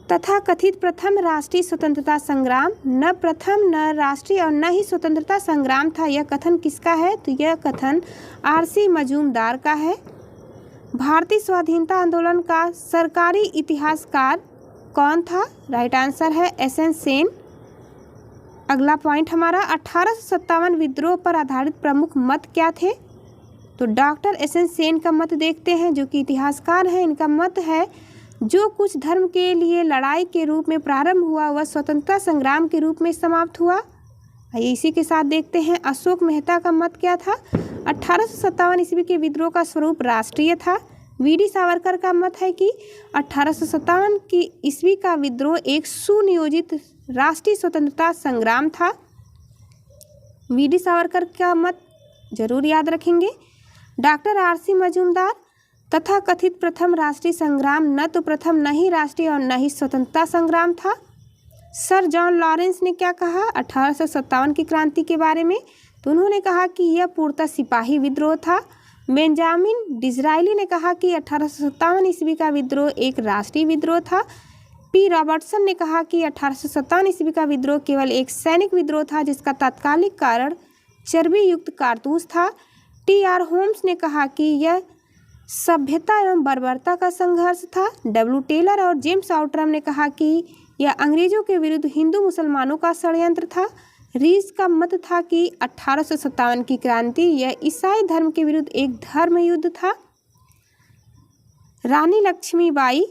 तथा कथित प्रथम राष्ट्रीय स्वतंत्रता संग्राम न प्रथम न राष्ट्रीय और न ही स्वतंत्रता संग्राम था, यह कथन किसका है? तो यह कथन आरसी मजूमदार का है। भारतीय स्वाधीनता आंदोलन का सरकारी इतिहासकार कौन था? राइट आंसर है एसएन सेन। अगला पॉइंट हमारा 1857 विद्रोह पर आधारित प्रमुख मत क्या थे? तो डॉक्टर एसएन सेन का मत देखते हैं, जो कि इतिहासकार हैं। इनका मत है, जो कुछ धर्म के लिए लड़ाई के रूप में प्रारंभ हुआ वह स्वतंत्रता संग्राम के रूप में समाप्त हुआ। इसी के साथ देखते हैं अशोक मेहता का मत क्या था? 1857 ईस्वी के विद्रोह का स्वरूप राष्ट्रीय था। वीडी सावरकर का मत है कि 1857 की ईस्वी का विद्रोह एक सुनियोजित राष्ट्रीय स्वतंत्रता संग्राम था। वीडी सावरकर का मत जरूर याद रखेंगे। डॉक्टर आरसी मजूमदार तथा कथित प्रथम राष्ट्रीय संग्राम न तो प्रथम न ही राष्ट्रीय और न ही स्वतंत्रता संग्राम था। सर जॉन लॉरेंस ने क्या कहा 1857 की क्रांति के बारे में? तो उन्होंने कहा कि यह पूर्णतः सिपाही विद्रोह था। बेंजामिन डिज़रायली ने कहा कि 1857 ईस्वी का विद्रोह एक राष्ट्रीय विद्रोह था। पी रॉबर्टसन ने कहा कि 1857 ईस्वी का विद्रोह केवल एक सैनिक विद्रोह था जिसका तात्कालिक कारण चर्बी युक्त कारतूस था। टी.आर. होम्स ने कहा कि यह सभ्यता एवं बर्बरता का संघर्ष था। डब्ल्यू टेलर और जेम्स आउटरम ने कहा कि यह अंग्रेजों के विरुद्ध हिंदू मुसलमानों का षड्यंत्र था। रीज का मत था कि 1857 की क्रांति यह ईसाई धर्म के विरुद्ध एक धर्म युद्ध था। रानी लक्ष्मीबाई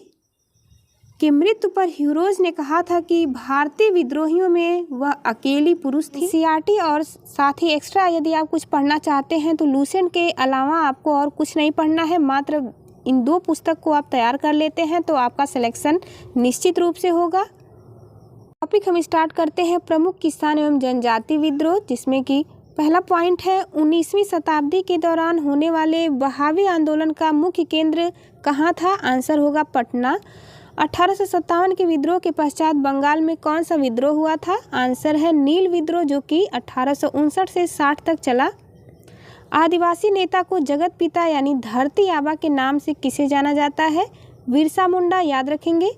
की मृत्यु पर ह्यूरोज ने कहा था कि भारतीय विद्रोहियों में वह अकेली पुरुष थी। सीआरटी और साथ ही एक्स्ट्रा यदि आप कुछ पढ़ना चाहते हैं तो लूसेंट के अलावा आपको और कुछ नहीं पढ़ना है, मात्र इन 2 पुस्तक को आप तैयार कर लेते हैं तो आपका सिलेक्शन निश्चित रूप से होगा। टॉपिक हम स्टार्ट करते हैं प्रमुख किसान एवं जनजाति विद्रोह, जिसमें कि पहला पॉइंट है 19वीं शताब्दी के दौरान होने वाले बहावी आंदोलन का मुख्य केंद्र कहाँ था? आंसर होगा पटना। 1857 के विद्रोह के पश्चात बंगाल में कौन सा विद्रोह हुआ था? आंसर है नील विद्रोह, जो कि 1859 से 60 तक चला। आदिवासी नेता को जगत पिता यानी धरती आबा के नाम से किसे जाना जाता है? बिरसा मुंडा, याद रखेंगे।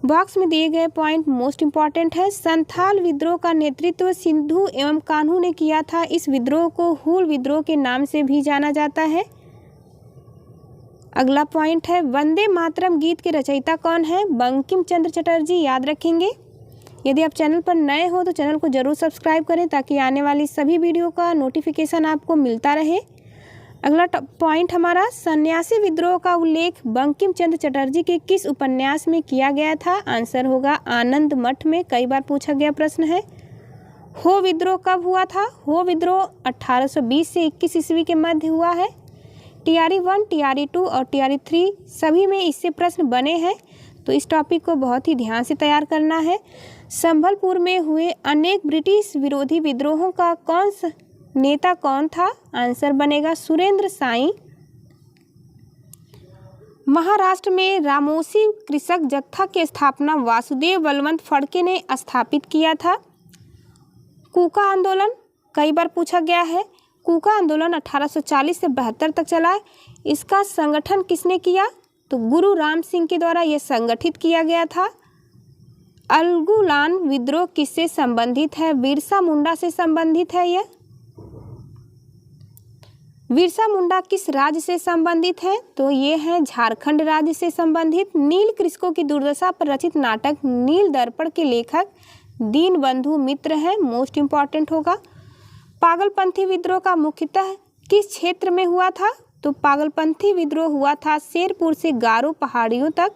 बॉक्स में दिए गए पॉइंट मोस्ट इम्पॉर्टेंट है। संथाल विद्रोह का नेतृत्व सिंधु एवं कान्हू ने किया था। इस विद्रोह को हूल विद्रोह के नाम से भी जाना जाता है। अगला पॉइंट है वंदे मातरम गीत के रचयिता कौन है? बंकिम चंद्र चटर्जी, याद रखेंगे। यदि आप चैनल पर नए हो तो चैनल को जरूर सब्सक्राइब करें ताकि आने वाली सभी वीडियो का नोटिफिकेशन आपको मिलता रहे। अगला पॉइंट हमारा सन्यासी विद्रोह का उल्लेख बंकिम चंद्र चटर्जी के किस उपन्यास में किया गया था? आंसर होगा आनंद मठ में, कई बार पूछा गया प्रश्न है। हो विद्रोह कब हुआ था? हो विद्रोह 1820 से 21 ईस्वी के मध्य हुआ है। टीआरई 1, टीआरई 2 और टीआरई 3 सभी में इससे प्रश्न बने हैं, तो इस टॉपिक को बहुत ही ध्यान से तैयार करना है। संभलपुर में हुए अनेक ब्रिटिश विरोधी विद्रोहों का नेता कौन था? आंसर बनेगा सुरेंद्र साई। महाराष्ट्र में रामोसी कृषक जत्था की स्थापना वासुदेव बलवंत फड़के ने स्थापित किया था। कूका आंदोलन कई बार पूछा गया है। कूका आंदोलन 1840 से 72 तक चला। इसका संगठन किसने किया? तो गुरु राम सिंह के द्वारा यह संगठित किया गया था। अलगुलान विद्रोह किससे संबंधित है? बिरसा मुंडा से संबंधित है। यह बिरसा मुंडा किस राज्य से संबंधित है? तो ये है झारखंड राज्य से संबंधित। नील कृषकों की दुर्दशा पर रचित नाटक नील दर्पण के लेखक दीनबंधु मित्र हैं, मोस्ट इम्पॉर्टेंट होगा। पागलपंथी विद्रोह का मुख्यतः किस क्षेत्र में हुआ था? तो पागलपंथी विद्रोह हुआ था शेरपुर से गारो पहाड़ियों तक।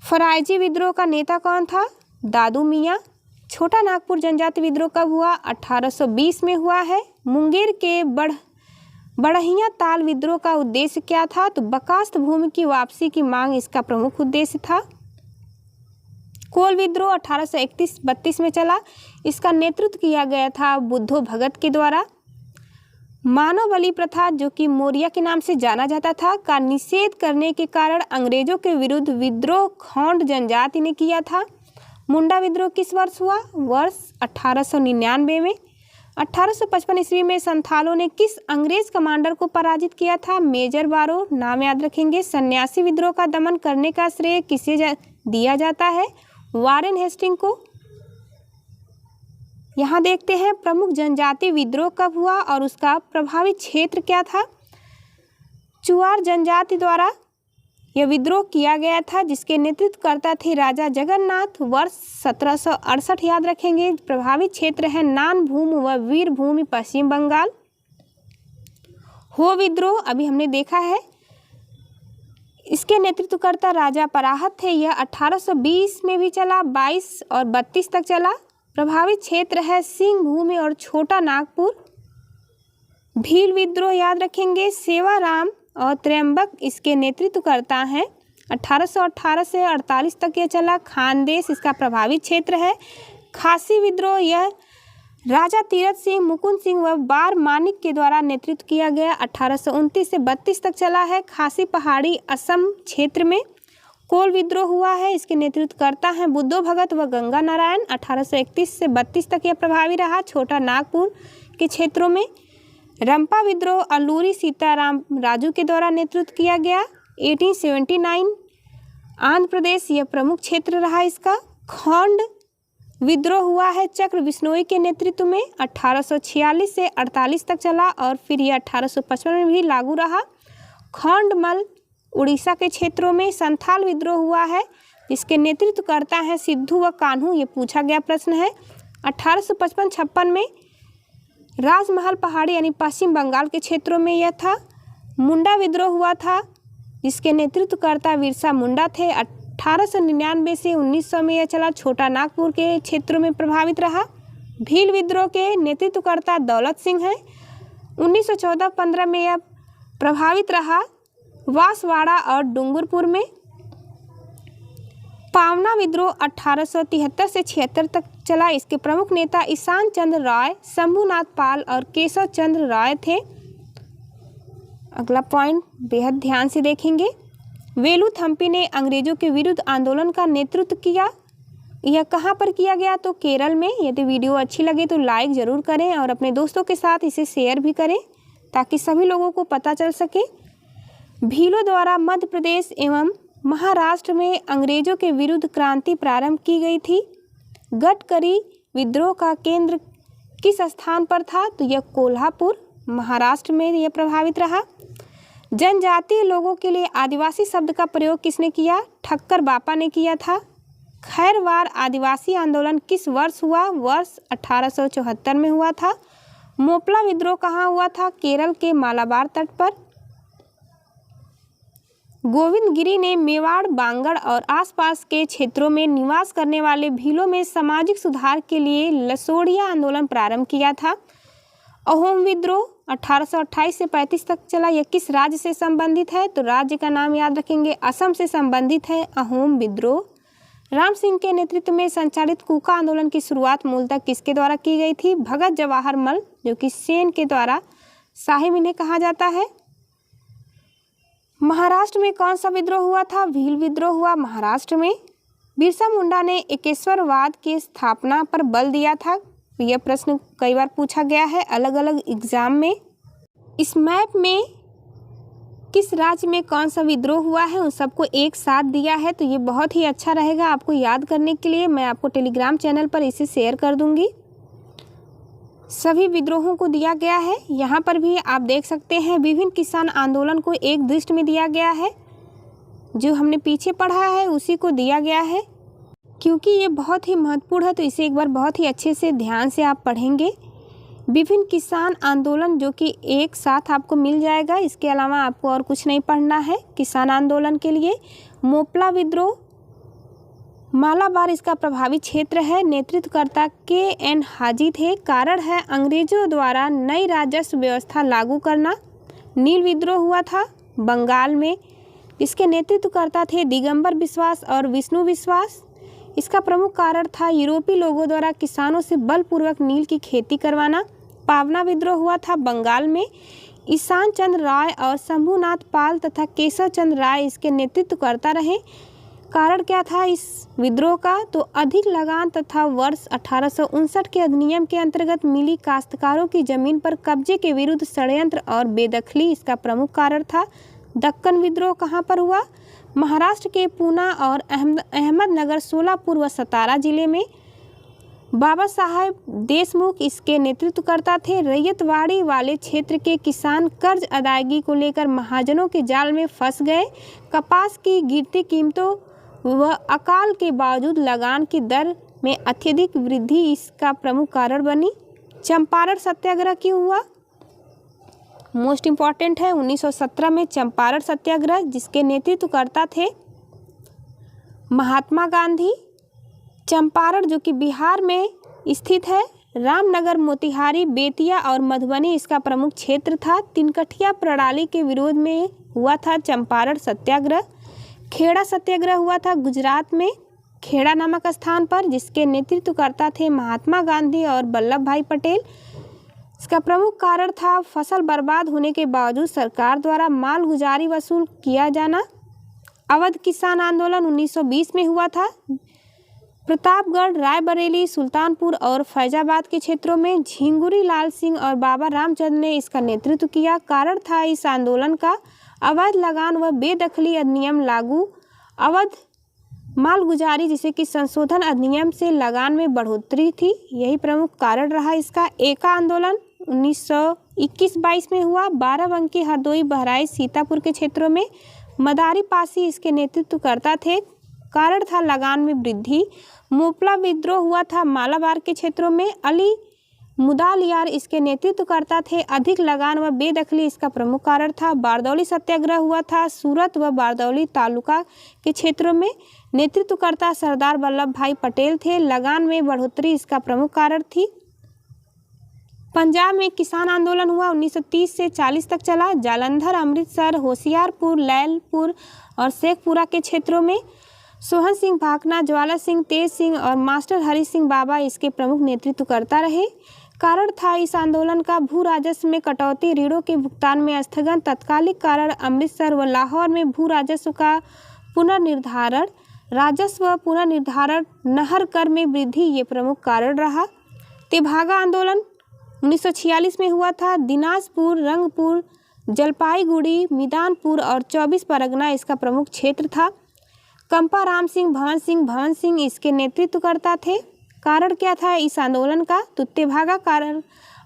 फरायजी विद्रोह का नेता कौन था? दादू मियाँ। छोटा नागपुर जनजाति विद्रोह कब हुआ? 1820 में हुआ है। मुंगेर के बड़हिया ताल विद्रोह का उद्देश्य क्या था? तो बकास्त भूमि की वापसी की मांग इसका प्रमुख उद्देश्य था। कोल विद्रोह 1831-32 में चला। इसका नेतृत्व किया गया था बुद्धो भगत के द्वारा। मानव बलि प्रथा, जो कि मौर्य के नाम से जाना जाता था, का निषेध करने के कारण अंग्रेजों के विरुद्ध विद्रोह खोंड जनजाति ने किया था। मुंडा विद्रोह किस वर्ष हुआ? वर्ष 1899 में। 1855 ईस्वी में संथालों ने किस अंग्रेज कमांडर को पराजित किया था? मेजर बारो, नाम याद रखेंगे। सन्यासी विद्रोह का दमन करने का श्रेय किसे दिया जाता है? वारेन हेस्टिंग को। यहाँ देखते हैं प्रमुख जनजाति विद्रोह कब हुआ और उसका प्रभावित क्षेत्र क्या था। चुआर जनजाति द्वारा यह विद्रोह किया गया था, जिसके नेतृत्व करता थे राजा जगन्नाथ। वर्ष 1768 याद रखेंगे। प्रभावित क्षेत्र है नानभूम व वीरभूमि, पश्चिम बंगाल। हो विद्रोह अभी हमने देखा है, इसके नेतृत्वकर्ता राजा पराहत थे। यह 1820 में भी चला, 22 और 32 तक चला। प्रभावित क्षेत्र है सिंह भूमि और छोटा नागपुर। भील विद्रोह याद रखेंगे, सेवाराम और त्र्यंबक इसके नेतृत्वकर्ता हैं। 1818 से 48 तक यह चला। खानदेश इसका प्रभावित क्षेत्र है। खासी विद्रोह यह राजा तीरथ सिंह, मुकुंद सिंह व बार मानिक के द्वारा नेतृत्व किया गया। 1829 से 32 तक चला है। खासी पहाड़ी असम क्षेत्र में। कोल विद्रोह हुआ है, इसके नेतृत्वकर्ता हैं बुद्धो भगत व गंगा नारायण। 1831 से 32 तक यह प्रभावी रहा छोटा नागपुर के क्षेत्रों में। रंपा विद्रोह अल्लूरी सीताराम राजू के द्वारा नेतृत्व किया गया। 1879 आंध्र प्रदेश यह प्रमुख क्षेत्र रहा इसका। खौंड विद्रोह हुआ है चक्र बिश्नोई के नेतृत्व में। 1846 से 48 तक चला और फिर यह 1855 में भी लागू रहा। खौंडमल उड़ीसा के क्षेत्रों में। संथाल विद्रोह हुआ है, जिसके नेतृत्व करता है सिद्धू व कान्हू, ये पूछा गया प्रश्न है। 1855-56 में राजमहल पहाड़ी यानी पश्चिम बंगाल के क्षेत्रों में यह था। मुंडा विद्रोह हुआ था जिसके नेतृत्वकर्ता बिरसा मुंडा थे। 1899 से 1900 में यह चला। छोटा नागपुर के क्षेत्रों में प्रभावित रहा। भील विद्रोह के नेतृत्वकर्ता दौलत सिंह हैं। 1914-15 में यह प्रभावित रहा बांसवाड़ा और डूंगरपुर में। पावना विद्रोह 1873 से 76 तक चला। इसके प्रमुख नेता ईशान चंद्र राय, शंभुनाथ पाल और केशव चंद्र राय थे। अगला पॉइंट बेहद ध्यान से देखेंगे। वेलुथम्पी ने अंग्रेजों के विरुद्ध आंदोलन का नेतृत्व किया। यह कहाँ पर किया गया? तो केरल में। यदि वीडियो अच्छी लगे तो लाइक ज़रूर करें और अपने दोस्तों के साथ इसे शेयर भी करें ताकि सभी लोगों को पता चल सके। भीलों द्वारा मध्य प्रदेश एवं महाराष्ट्र में अंग्रेजों के विरुद्ध क्रांति प्रारंभ की गई थी। गडकरी विद्रोह का केंद्र किस स्थान पर था? तो यह कोल्हापुर महाराष्ट्र में यह प्रभावित रहा। जनजातीय लोगों के लिए आदिवासी शब्द का प्रयोग किसने किया? ठक्कर बापा ने किया था। खैरवार आदिवासी आंदोलन किस वर्ष हुआ? वर्ष 1874 में हुआ था। मोपला विद्रोह कहाँ हुआ था? केरल के मालाबार तट पर। गोविंद गिरी ने मेवाड़, बांगड़ और आसपास के क्षेत्रों में निवास करने वाले भीलों में सामाजिक सुधार के लिए लसोड़िया आंदोलन प्रारंभ किया था। अहोम विद्रोह 1828 से 35 तक चला। यह किस राज्य से संबंधित है? तो राज्य का नाम याद रखेंगे, असम से संबंधित है अहोम विद्रोह। राम सिंह के नेतृत्व में संचालित कूका आंदोलन की शुरुआत मूलतः किसके द्वारा की गई थी? भगत जवाहर मल, जो कि सेन के द्वारा साहिब इन्हें कहा जाता है। महाराष्ट्र में कौन सा विद्रोह हुआ था? भील विद्रोह हुआ महाराष्ट्र में। बिरसा मुंडा ने एकेश्वरवाद की स्थापना पर बल दिया था। यह प्रश्न कई बार पूछा गया है अलग अलग एग्जाम में। इस मैप में किस राज्य में कौन सा विद्रोह हुआ है उन सबको एक साथ दिया है, तो ये बहुत ही अच्छा रहेगा आपको याद करने के लिए। मैं आपको टेलीग्राम चैनल पर इसे शेयर कर दूंगी। सभी विद्रोहों को दिया गया है। यहाँ पर भी आप देख सकते हैं विभिन्न किसान आंदोलन को एक दृष्टि में दिया गया है। जो हमने पीछे पढ़ा है उसी को दिया गया है। क्योंकि ये बहुत ही महत्वपूर्ण है तो इसे एक बार बहुत ही अच्छे से ध्यान से आप पढ़ेंगे। विभिन्न किसान आंदोलन जो कि एक साथ आपको मिल जाएगा, इसके अलावा आपको और कुछ नहीं पढ़ना है किसान आंदोलन के लिए। मोपला विद्रोह मालाबार इसका प्रभावी क्षेत्र है। नेतृत्वकर्ता KN हाजी थे। कारण है अंग्रेजों द्वारा नई राजस्व व्यवस्था लागू करना। नील विद्रोह हुआ था बंगाल में। इसके नेतृत्वकर्ता थे दिगंबर विश्वास और विष्णु विश्वास। इसका प्रमुख कारण था यूरोपीय लोगों द्वारा किसानों से बलपूर्वक नील की खेती करवाना। पावना विद्रोह हुआ था बंगाल में। ईशान चंद्र राय और शंभुनाथ पाल तथा केशव चंद्र राय इसके नेतृत्वकर्ता रहे। कारण क्या था इस विद्रोह का? तो अधिक लगान तथा वर्ष 1859 के अधिनियम के अंतर्गत मिली काश्तकारों की जमीन पर कब्जे के विरुद्ध षड्यंत्र और बेदखली इसका प्रमुख कारण था। दक्कन विद्रोह कहाँ पर हुआ? महाराष्ट्र के पूना और अहमदनगर, सोलापुर व सतारा जिले में। बाबा साहेब देशमुख इसके नेतृत्वकर्ता थे। रैयतवाड़ी वाले क्षेत्र के किसान कर्ज अदायगी को लेकर महाजनों के जाल में फंस गए। कपास की गिरती कीमतों व अकाल के बावजूद लगान की दर में अत्यधिक वृद्धि इसका प्रमुख कारण बनी। चंपारण सत्याग्रह क्यों हुआ? मोस्ट इम्पॉर्टेंट है 1917 में चंपारण सत्याग्रह, जिसके नेतृत्वकर्ता थे महात्मा गांधी। चंपारण जो कि बिहार में स्थित है। रामनगर, मोतिहारी, बेतिया और मधुबनी इसका प्रमुख क्षेत्र था। तिनकठिया प्रणाली के विरोध में हुआ था चंपारण सत्याग्रह। खेड़ा सत्याग्रह हुआ था गुजरात में, खेड़ा नामक स्थान पर, जिसके नेतृत्वकर्ता थे महात्मा गांधी और वल्लभ भाई पटेल। इसका प्रमुख कारण था फसल बर्बाद होने के बावजूद सरकार द्वारा मालगुजारी वसूल किया जाना। अवध किसान आंदोलन 1920 में हुआ था। प्रतापगढ़, रायबरेली, सुल्तानपुर और फैजाबाद के क्षेत्रों में झिंगुरी लाल सिंह और बाबा रामचंद्र ने इसका नेतृत्व किया। कारण था इस आंदोलन का अवैध लगान व बेदखली अधिनियम लागू। अवध मालगुजारी जिसे कि संशोधन अधिनियम से लगान में बढ़ोतरी थी, यही प्रमुख कारण रहा इसका। एका आंदोलन 1921-22 में हुआ। बाराबंकी, हरदोई, बहराइच, सीतापुर के क्षेत्रों में। मदारी पासी इसके नेतृत्वकर्ता थे। कारण था लगान में वृद्धि। मोपला विद्रोह हुआ था मालाबार के क्षेत्रों में। अली मुदालियार इसके नेतृत्वकर्ता थे। अधिक लगान व बेदखली इसका प्रमुख कारण था। बारदौली सत्याग्रह हुआ था सूरत व बारदौली तालुका के क्षेत्रों में। नेतृत्वकर्ता सरदार वल्लभ भाई पटेल थे। लगान में बढ़ोतरी इसका प्रमुख कारण थी। पंजाब में किसान आंदोलन हुआ 1930 से 40 तक चला। जालंधर, अमृतसर, होशियारपुर, लैलपुर और शेखपुरा के क्षेत्रों में सोहन सिंह भाकना, ज्वाला सिंह, तेज सिंह और मास्टर हरि सिंह बाबा इसके प्रमुख नेतृत्वकर्ता रहे। कारण था इस आंदोलन का भू राजस्व में कटौती, ऋणों के भुगतान में स्थगन। तत्कालिक कारण अमृतसर व लाहौर में भू राजस्व का पुनर्निर्धारण, राजस्व पुनर्निर्धारण, नहर कर में वृद्धि ये प्रमुख कारण रहा। तेभागा आंदोलन 1946 में हुआ था। दिनाजपुर, रंगपुर, जलपाईगुड़ी, मिदानपुर और 24 परगना इसका प्रमुख क्षेत्र था। कंपा राम सिंह भवन सिंह इसके नेतृत्वकर्ता थे। कारण क्या था इस आंदोलन का? तो तेभागा कारण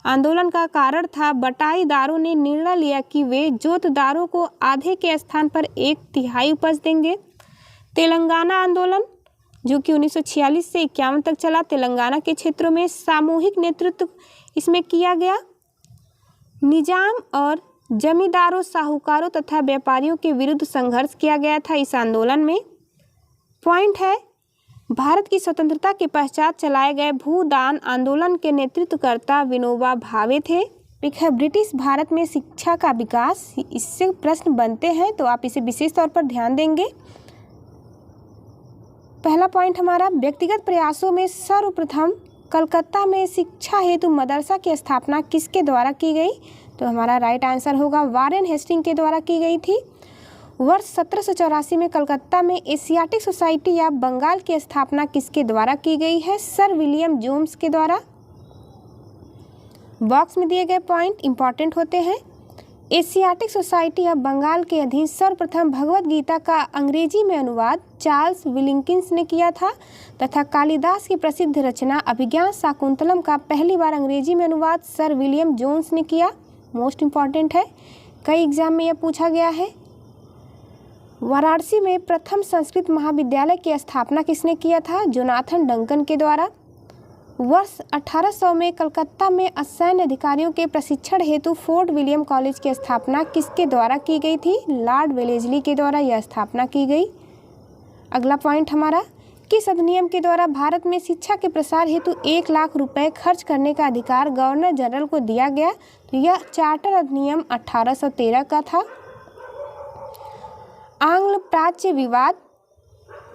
आंदोलन का कारण था बटाईदारों ने निर्णय लिया कि वे जोतदारों को आधे के स्थान पर 1/3 उपज देंगे। तेलंगाना आंदोलन जो कि 1946 से 51 तक चला। तेलंगाना के क्षेत्रों में सामूहिक नेतृत्व इसमें किया गया। निजाम और जमींदारों, साहूकारों तथा व्यापारियों के विरुद्ध संघर्ष किया गया था इस आंदोलन में। पॉइंट है, भारत की स्वतंत्रता के पश्चात चलाए गए भूदान आंदोलन के नेतृत्वकर्ता विनोबा भावे थे। एक है ब्रिटिश भारत में शिक्षा का विकास, इससे प्रश्न बनते हैं तो आप इसे विशेष तौर पर ध्यान देंगे। पहला पॉइंट हमारा, व्यक्तिगत प्रयासों में सर्वप्रथम कलकत्ता में शिक्षा हेतु मदरसा की स्थापना किसके द्वारा की गई? तो हमारा राइट आंसर होगा वारेन हेस्टिंग के द्वारा की गई थी। वर्ष 1784 में कलकत्ता में एशियाटिक सोसाइटी या बंगाल की स्थापना किसके द्वारा की गई है? सर विलियम जोन्स के द्वारा। बॉक्स में दिए गए पॉइंट इंपॉर्टेंट होते हैं। एशियाटिक सोसाइटी ऑफ बंगाल के अधीन सर्वप्रथम भगवत गीता का अंग्रेजी में अनुवाद चार्ल्स विलिंकिंस ने किया था तथा कालिदास की प्रसिद्ध रचना अभिज्ञान शाकुंतलम का पहली बार अंग्रेजी में अनुवाद सर विलियम जोन्स ने किया। मोस्ट इम्पॉर्टेंट है, कई एग्जाम में यह पूछा गया है। वाराणसी में प्रथम संस्कृत महाविद्यालय की स्थापना किसने किया था? जोनाथन डंकन के द्वारा। वर्ष 1800 में कलकत्ता में असैन्य अधिकारियों के प्रशिक्षण हेतु फोर्ट विलियम कॉलेज की स्थापना किसके द्वारा की गई थी? लॉर्ड वेलेस्ली के द्वारा यह स्थापना की गई। अगला पॉइंट हमारा, किस अधिनियम के द्वारा भारत में शिक्षा के प्रसार हेतु 1 लाख रुपए खर्च करने का अधिकार गवर्नर जनरल को दिया गया? तो यह चार्टर अधिनियम 1813 का था। आंग्ल प्राच्य विवाद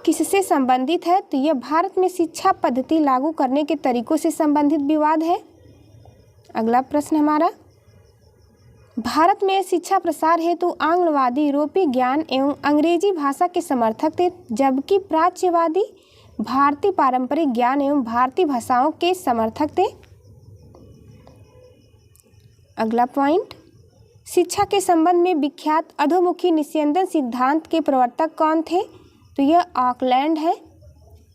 किससे संबंधित है? तो यह भारत में शिक्षा पद्धति लागू करने के तरीकों से संबंधित विवाद है। अगला प्रश्न हमारा, भारत में शिक्षा प्रसार हेतु आंग्लवादी यूरोपीय ज्ञान एवं अंग्रेजी भाषा के समर्थक थे, जबकि प्राच्यवादी भारतीय पारंपरिक ज्ञान एवं भारतीय भाषाओं के समर्थक थे। अगला पॉइंट, शिक्षा के संबंध में विख्यात अधोमुखी निस्यंदन सिद्धांत के प्रवर्तक कौन थे? तो यह ऑकलैंड है।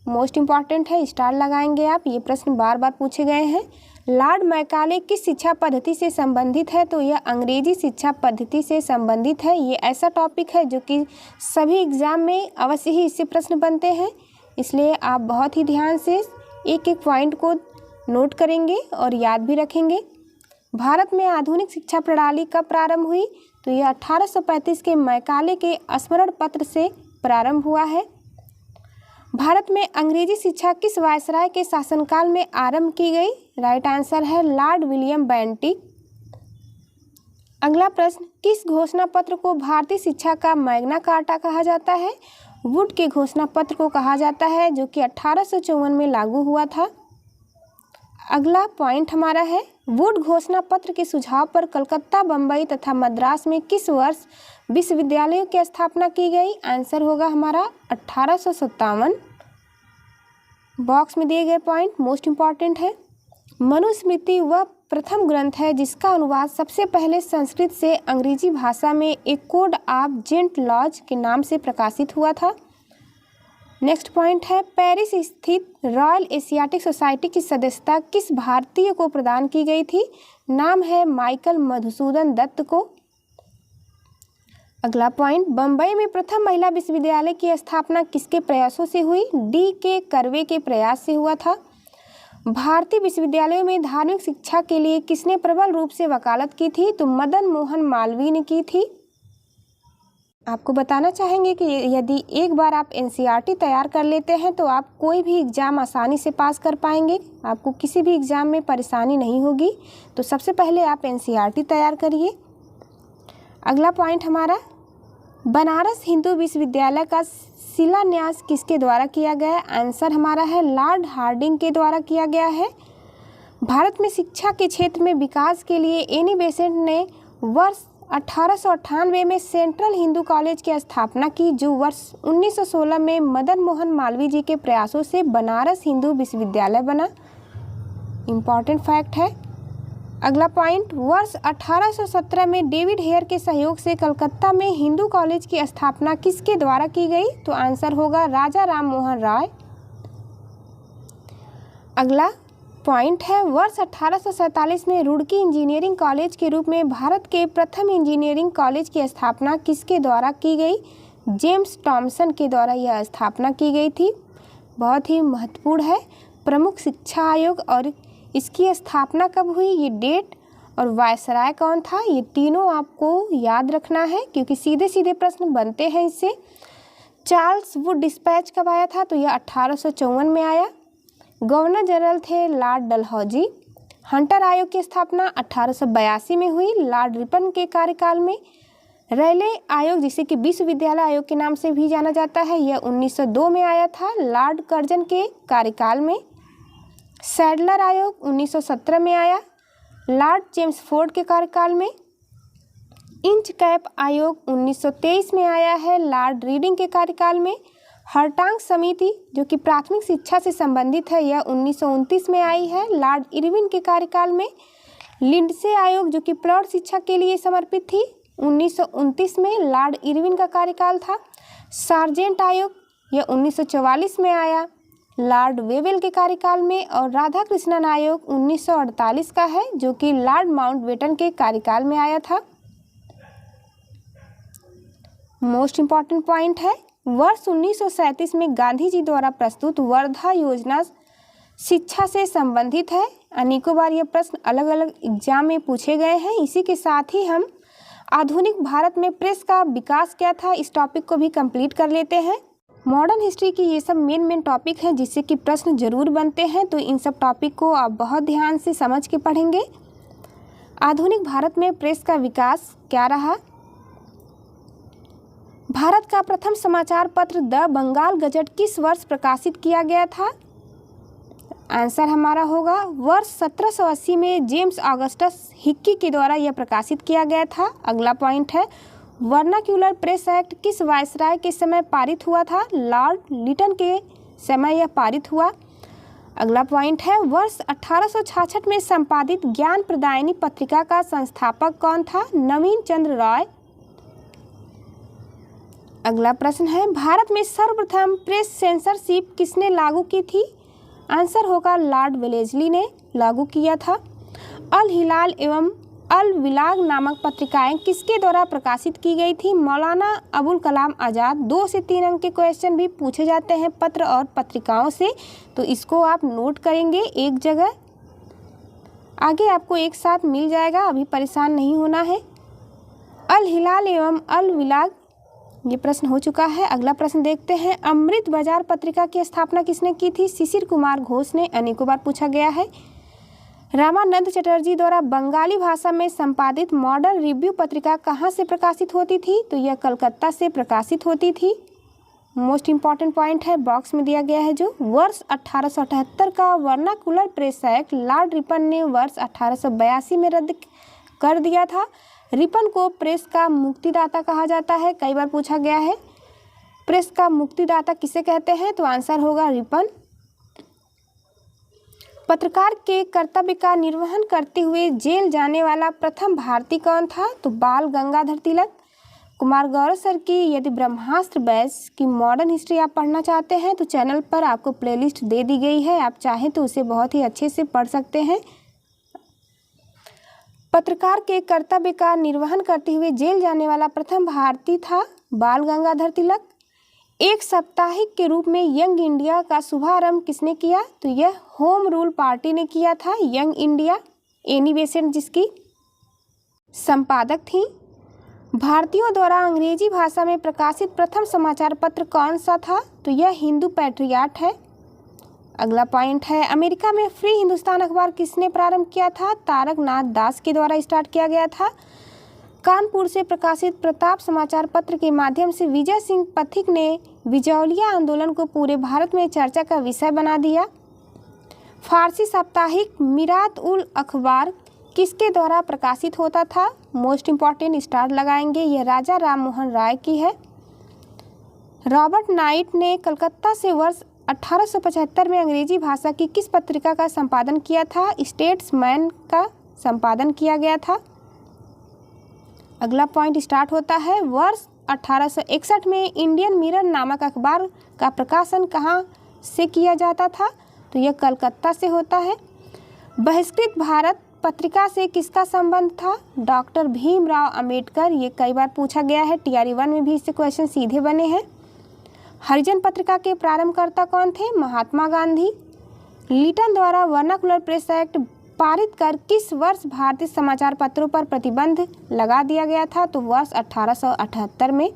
मोस्ट इम्पॉर्टेंट है, स्टार लगाएंगे आप, ये प्रश्न बार बार पूछे गए हैं। लॉर्ड मैकाले किस शिक्षा पद्धति से संबंधित है? तो यह अंग्रेजी शिक्षा पद्धति से संबंधित है। ये ऐसा टॉपिक है जो कि सभी एग्जाम में अवश्य ही इससे प्रश्न बनते हैं, इसलिए आप बहुत ही ध्यान से एक एक पॉइंट को नोट करेंगे और याद भी रखेंगे। भारत में आधुनिक शिक्षा प्रणाली कब प्रारंभ हुई? तो यह 1835 के मैकाले के स्मरण पत्र से प्रारंभ हुआ है। भारत में अंग्रेजी शिक्षा किस वायसराय के शासनकाल में आरंभ की गई? राइट आंसर है लॉर्ड विलियम बेंटिक। अगला प्रश्न, किस घोषणा पत्र को भारतीय शिक्षा का मैग्ना कार्टा कहा जाता है? वुड के घोषणा पत्र को कहा जाता है, जो कि 1854 में लागू हुआ था। अगला पॉइंट हमारा है, वुड घोषणा पत्र के सुझाव पर कलकत्ता, बम्बई तथा मद्रास में किस वर्ष विश्वविद्यालयों की स्थापना की गई? आंसर होगा हमारा 1857। बॉक्स में दिए गए पॉइंट मोस्ट इम्पॉर्टेंट है। मनुस्मृति वह प्रथम ग्रंथ है जिसका अनुवाद सबसे पहले संस्कृत से अंग्रेजी भाषा में एक कोड ऑफ जेंट लॉज के नाम से प्रकाशित हुआ था। नेक्स्ट पॉइंट है, पेरिस स्थित रॉयल एशियाटिक सोसाइटी की सदस्यता किस भारतीय को प्रदान की गई थी? नाम है माइकल मधुसूदन दत्त को। अगला पॉइंट, बम्बई में प्रथम महिला विश्वविद्यालय की स्थापना किसके प्रयासों से हुई? डी के कर्वे के प्रयास से हुआ था। भारतीय विश्वविद्यालयों में धार्मिक शिक्षा के लिए किसने प्रबल रूप से वकालत की थी? तो मदन मोहन मालवीय ने की थी। आपको बताना चाहेंगे कि यदि एक बार आप एनसीईआरटी तैयार कर लेते हैं तो आप कोई भी एग्ज़ाम आसानी से पास कर पाएंगे, आपको किसी भी एग्ज़ाम में परेशानी नहीं होगी। तो सबसे पहले आप एनसीईआरटी तैयार करिए। अगला पॉइंट हमारा, बनारस हिंदू विश्वविद्यालय का शिलान्यास किसके द्वारा किया गया? आंसर हमारा है लॉर्ड हार्डिंग के द्वारा किया गया है। भारत में शिक्षा के क्षेत्र में विकास के लिए एनी बेसेंट ने वर्ष 1898 में सेंट्रल हिंदू कॉलेज की स्थापना की, जो वर्ष 1916 में मदन मोहन मालवीय जी के प्रयासों से बनारस हिंदू विश्वविद्यालय बना। इम्पॉर्टेंट फैक्ट है। अगला पॉइंट, वर्ष 1817 में डेविड हेयर के सहयोग से कलकत्ता में हिंदू कॉलेज की स्थापना किसके द्वारा की गई? तो आंसर होगा राजा राम मोहन राय। अगला पॉइंट है, वर्ष 1847 में रुड़की इंजीनियरिंग कॉलेज के रूप में भारत के प्रथम इंजीनियरिंग कॉलेज की स्थापना किसके द्वारा की गई? जेम्स टॉमसन के द्वारा यह स्थापना की गई थी। बहुत ही महत्वपूर्ण है। प्रमुख शिक्षा आयोग और इसकी स्थापना कब हुई, ये डेट और वायसराय कौन था, ये तीनों आपको याद रखना है क्योंकि सीधे सीधे प्रश्न बनते हैं इससे। चार्ल्स वुड डिस्पैच कब आया था? तो यह 1854 में आया। गवर्नर जनरल थे लॉर्ड डलहौजी। हंटर आयोग की स्थापना 1882 में हुई लॉर्ड रिपन के कार्यकाल में। रेले आयोग, जिसे कि विश्वविद्यालय आयोग के नाम से भी जाना जाता है, यह 1902 में आया था लॉर्ड कर्जन के कार्यकाल में। सैडलर आयोग 1917 में आया लॉर्ड चेम्सफोर्ड के कार्यकाल में। इंच कैप आयोग 1923 में आया है लॉर्ड रीडिंग के कार्यकाल में। हरटांग समिति, जो कि प्राथमिक शिक्षा से संबंधित है, यह 1929 में आई है लॉर्ड इरविन के कार्यकाल में। लिंडसे आयोग, जो कि प्रौढ़ शिक्षा के लिए समर्पित थी, 1929 में लॉर्ड इरविन का कार्यकाल था। सार्जेंट आयोग, यह 1944 में आया लॉर्ड वेवेल के कार्यकाल में। और राधा कृष्णन आयोग 1948 का है, जो कि लॉर्ड माउंटबेटन के कार्यकाल में आया था। मोस्ट इम्पॉर्टेंट पॉइंट है, वर्ष 1937 में गांधी जी द्वारा प्रस्तुत वर्धा योजना शिक्षा से संबंधित है। अनेकों बार ये प्रश्न अलग अलग एग्जाम में पूछे गए हैं। इसी के साथ ही हम आधुनिक भारत में प्रेस का विकास क्या था, इस टॉपिक को भी कंप्लीट कर लेते हैं। मॉडर्न हिस्ट्री की ये सब मेन टॉपिक हैं जिससे कि प्रश्न जरूर बनते हैं, तो इन सब टॉपिक को आप बहुत ध्यान से समझ के पढ़ेंगे। आधुनिक भारत में प्रेस का विकास क्या रहा? भारत का प्रथम समाचार पत्र द बंगाल गजट किस वर्ष प्रकाशित किया गया था? आंसर हमारा होगा वर्ष 1780 में जेम्स ऑगस्टस हिक्की के द्वारा यह प्रकाशित किया गया था। अगला पॉइंट है, वर्नाक्यूलर प्रेस एक्ट किस वायसराय के समय पारित हुआ था? लॉर्ड लिटन के समय यह पारित हुआ। अगला पॉइंट है, वर्ष 1866 में संपादित ज्ञान प्रदायिनी पत्रिका का संस्थापक कौन था? नवीन चंद्र रॉय। अगला प्रश्न है, भारत में सर्वप्रथम प्रेस सेंसरशिप किसने लागू की थी? आंसर होगा लॉर्ड वेलेस्ली ने लागू किया था। अल हिलाल एवं अल विलाग नामक पत्रिकाएं किसके द्वारा प्रकाशित की गई थी? मौलाना अबुल कलाम आज़ाद। 2 से 3 अंक के क्वेश्चन भी पूछे जाते हैं पत्र और पत्रिकाओं से, तो इसको आप नोट करेंगे एक जगह, आगे आपको एक साथ मिल जाएगा, अभी परेशान नहीं होना है। अल हिलाल एवं अल विलाग, ये प्रश्न हो चुका है। अगला प्रश्न देखते हैं, अमृत बाजार पत्रिका की स्थापना किसने की थी? शिशिर कुमार घोष ने। अनेकों बार पूछा गया है। रामानंद चटर्जी द्वारा बंगाली भाषा में संपादित मॉडर्न रिव्यू पत्रिका कहाँ से प्रकाशित होती थी? तो यह कलकत्ता से प्रकाशित होती थी। मोस्ट इम्पॉर्टेंट पॉइंट है, बॉक्स में दिया गया है जो। वर्ष 1878 का vernacular press act Lord Ripon ने वर्ष 1882 में रद्द कर दिया था। रिपन को प्रेस का मुक्तिदाता कहा जाता है, कई बार पूछा गया है। प्रेस का मुक्तिदाता किसे कहते हैं? तो आंसर होगा रिपन। पत्रकार के कर्तव्य का निर्वहन करते हुए जेल जाने वाला प्रथम भारतीय कौन था? तो बाल गंगाधर तिलक। कुमार गौरव सर की यदि ब्रह्मास्त्र बैच की मॉडर्न हिस्ट्री आप पढ़ना चाहते हैं तो चैनल पर आपको प्लेलिस्ट दे दी गई है, आप चाहें तो उसे बहुत ही अच्छे से पढ़ सकते हैं। पत्रकार के कर्तव्य का निर्वहन करते हुए जेल जाने वाला प्रथम भारतीय था बाल गंगाधर तिलक। एक साप्ताहिक के रूप में यंग इंडिया का शुभारंभ किसने किया? तो यह होम रूल पार्टी ने किया था। यंग इंडिया एनी बेसेंट जिसकी संपादक थी। भारतीयों द्वारा अंग्रेजी भाषा में प्रकाशित प्रथम समाचार पत्र कौन सा था? तो यह हिंदू पैट्रियट है। अगला पॉइंट है, अमेरिका में फ्री हिंदुस्तान अखबार किसने प्रारंभ किया था? तारक नाथ दास के द्वारा स्टार्ट किया गया था। कानपुर से प्रकाशित प्रताप समाचार पत्र के माध्यम से विजय सिंह पथिक ने बिजौलिया आंदोलन को पूरे भारत में चर्चा का विषय बना दिया। फारसी साप्ताहिक मिरात उल अखबार किसके द्वारा प्रकाशित होता था? मोस्ट इम्पॉर्टेंट स्टार लगाएंगे, यह राजा राम मोहन राय की है। रॉबर्ट नाइट ने कलकत्ता से वर्ष 1875 में अंग्रेजी भाषा की किस पत्रिका का संपादन किया था? स्टेट्समैन का संपादन किया गया था। अगला पॉइंट स्टार्ट होता है, वर्ष 1861 में इंडियन मिरर नामक अखबार का प्रकाशन कहाँ से किया जाता था? तो यह कलकत्ता से होता है। बहिष्कृत भारत पत्रिका से किसका संबंध था? डॉक्टर भीमराव अंबेडकर। ये कई बार पूछा गया है, TRE 1 में भी इससे क्वेश्चन सीधे बने हैं। हरिजन पत्रिका के प्रारंभकर्ता कौन थे? महात्मा गांधी। लिटन द्वारा वर्नाकुलर प्रेस एक्ट पारित कर किस वर्ष भारतीय समाचार पत्रों पर प्रतिबंध लगा दिया गया था? तो वर्ष 1878 में।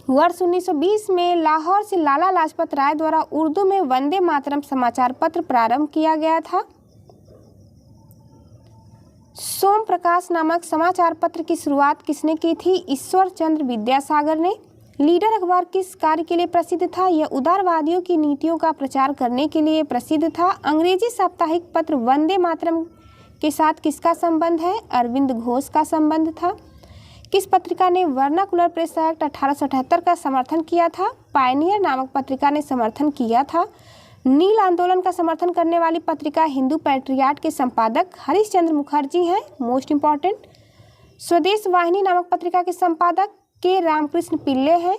वर्ष 1920 में लाहौर से लाला लाजपत राय द्वारा उर्दू में वंदे मातरम समाचार पत्र प्रारंभ किया गया था। सोम प्रकाश नामक समाचार पत्र की शुरुआत किसने की थी? ईश्वर चंद्र विद्यासागर ने। लीडर अखबार किस कार्य के लिए प्रसिद्ध था? यह उदारवादियों की नीतियों का प्रचार करने के लिए प्रसिद्ध था। अंग्रेजी साप्ताहिक पत्र वंदे मातरम के साथ किसका संबंध है? अरविंद घोष का संबंध था। किस पत्रिका ने वर्नाकुलर प्रेस एक्ट 1878 का समर्थन किया था? पायनियर नामक पत्रिका ने समर्थन किया था। नील आंदोलन का समर्थन करने वाली पत्रिका हिंदू पैट्रियट के संपादक हरिश्चंद्र मुखर्जी हैं। Most important. स्वदेश वाहिनी नामक पत्रिका के संपादक के रामकृष्ण पिल्ले हैं।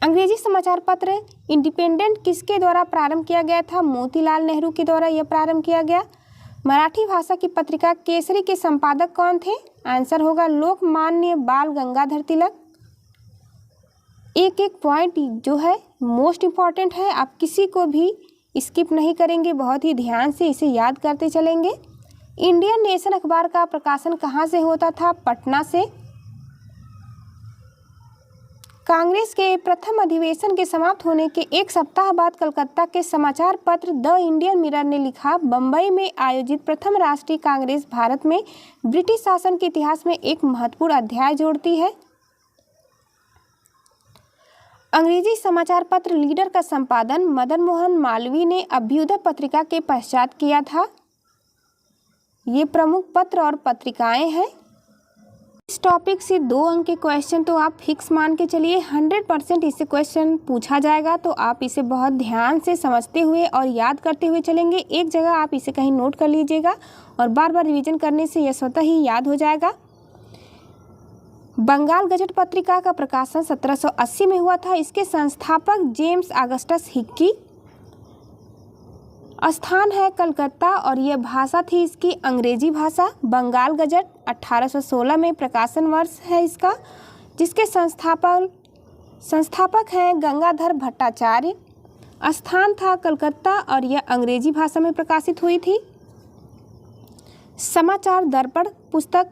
अंग्रेजी समाचार पत्र इंडिपेंडेंट किसके द्वारा प्रारंभ किया गया था? मोतीलाल नेहरू के द्वारा यह प्रारंभ किया गया। मराठी भाषा की पत्रिका केसरी के संपादक कौन थे? आंसर होगा लोकमान्य बाल गंगाधर तिलक। एक एक पॉइंट जो है मोस्ट इम्पॉर्टेंट है, आप किसी को भी स्किप नहीं करेंगे, बहुत ही ध्यान से इसे याद करते चलेंगे। इंडियन नेशन अखबार का प्रकाशन कहाँ से होता था? पटना से। कांग्रेस के प्रथम अधिवेशन के समाप्त होने के एक सप्ताह बाद कलकत्ता के समाचार पत्र द इंडियन मिरर ने लिखा, बम्बई में आयोजित प्रथम राष्ट्रीय कांग्रेस भारत में ब्रिटिश शासन के इतिहास में एक महत्वपूर्ण अध्याय जोड़ती है। अंग्रेजी समाचार पत्र लीडर का संपादन मदन मोहन मालवीय ने अभ्युदय पत्रिका के पश्चात किया था। ये प्रमुख पत्र और पत्रिकाएं हैं। इस टॉपिक से 2 अंक के क्वेश्चन तो आप फिक्स मान के चलिए, 100% इससे क्वेश्चन पूछा जाएगा, तो आप इसे बहुत ध्यान से समझते हुए और याद करते हुए चलेंगे। एक जगह आप इसे कहीं नोट कर लीजिएगा और बार बार रिवीजन करने से यह स्वतः ही याद हो जाएगा। बंगाल गजट पत्रिका का प्रकाशन 1780 में हुआ था। इसके संस्थापक जेम्स ऑगस्टस हिक्की। स्थान है कलकत्ता और यह भाषा थी इसकी अंग्रेजी भाषा। बंगाल गजट 1816 में प्रकाशन वर्ष है इसका, जिसके संस्थापक हैं गंगाधर भट्टाचार्य। स्थान था कलकत्ता और यह अंग्रेजी भाषा में प्रकाशित हुई थी। समाचार दर्पण पुस्तक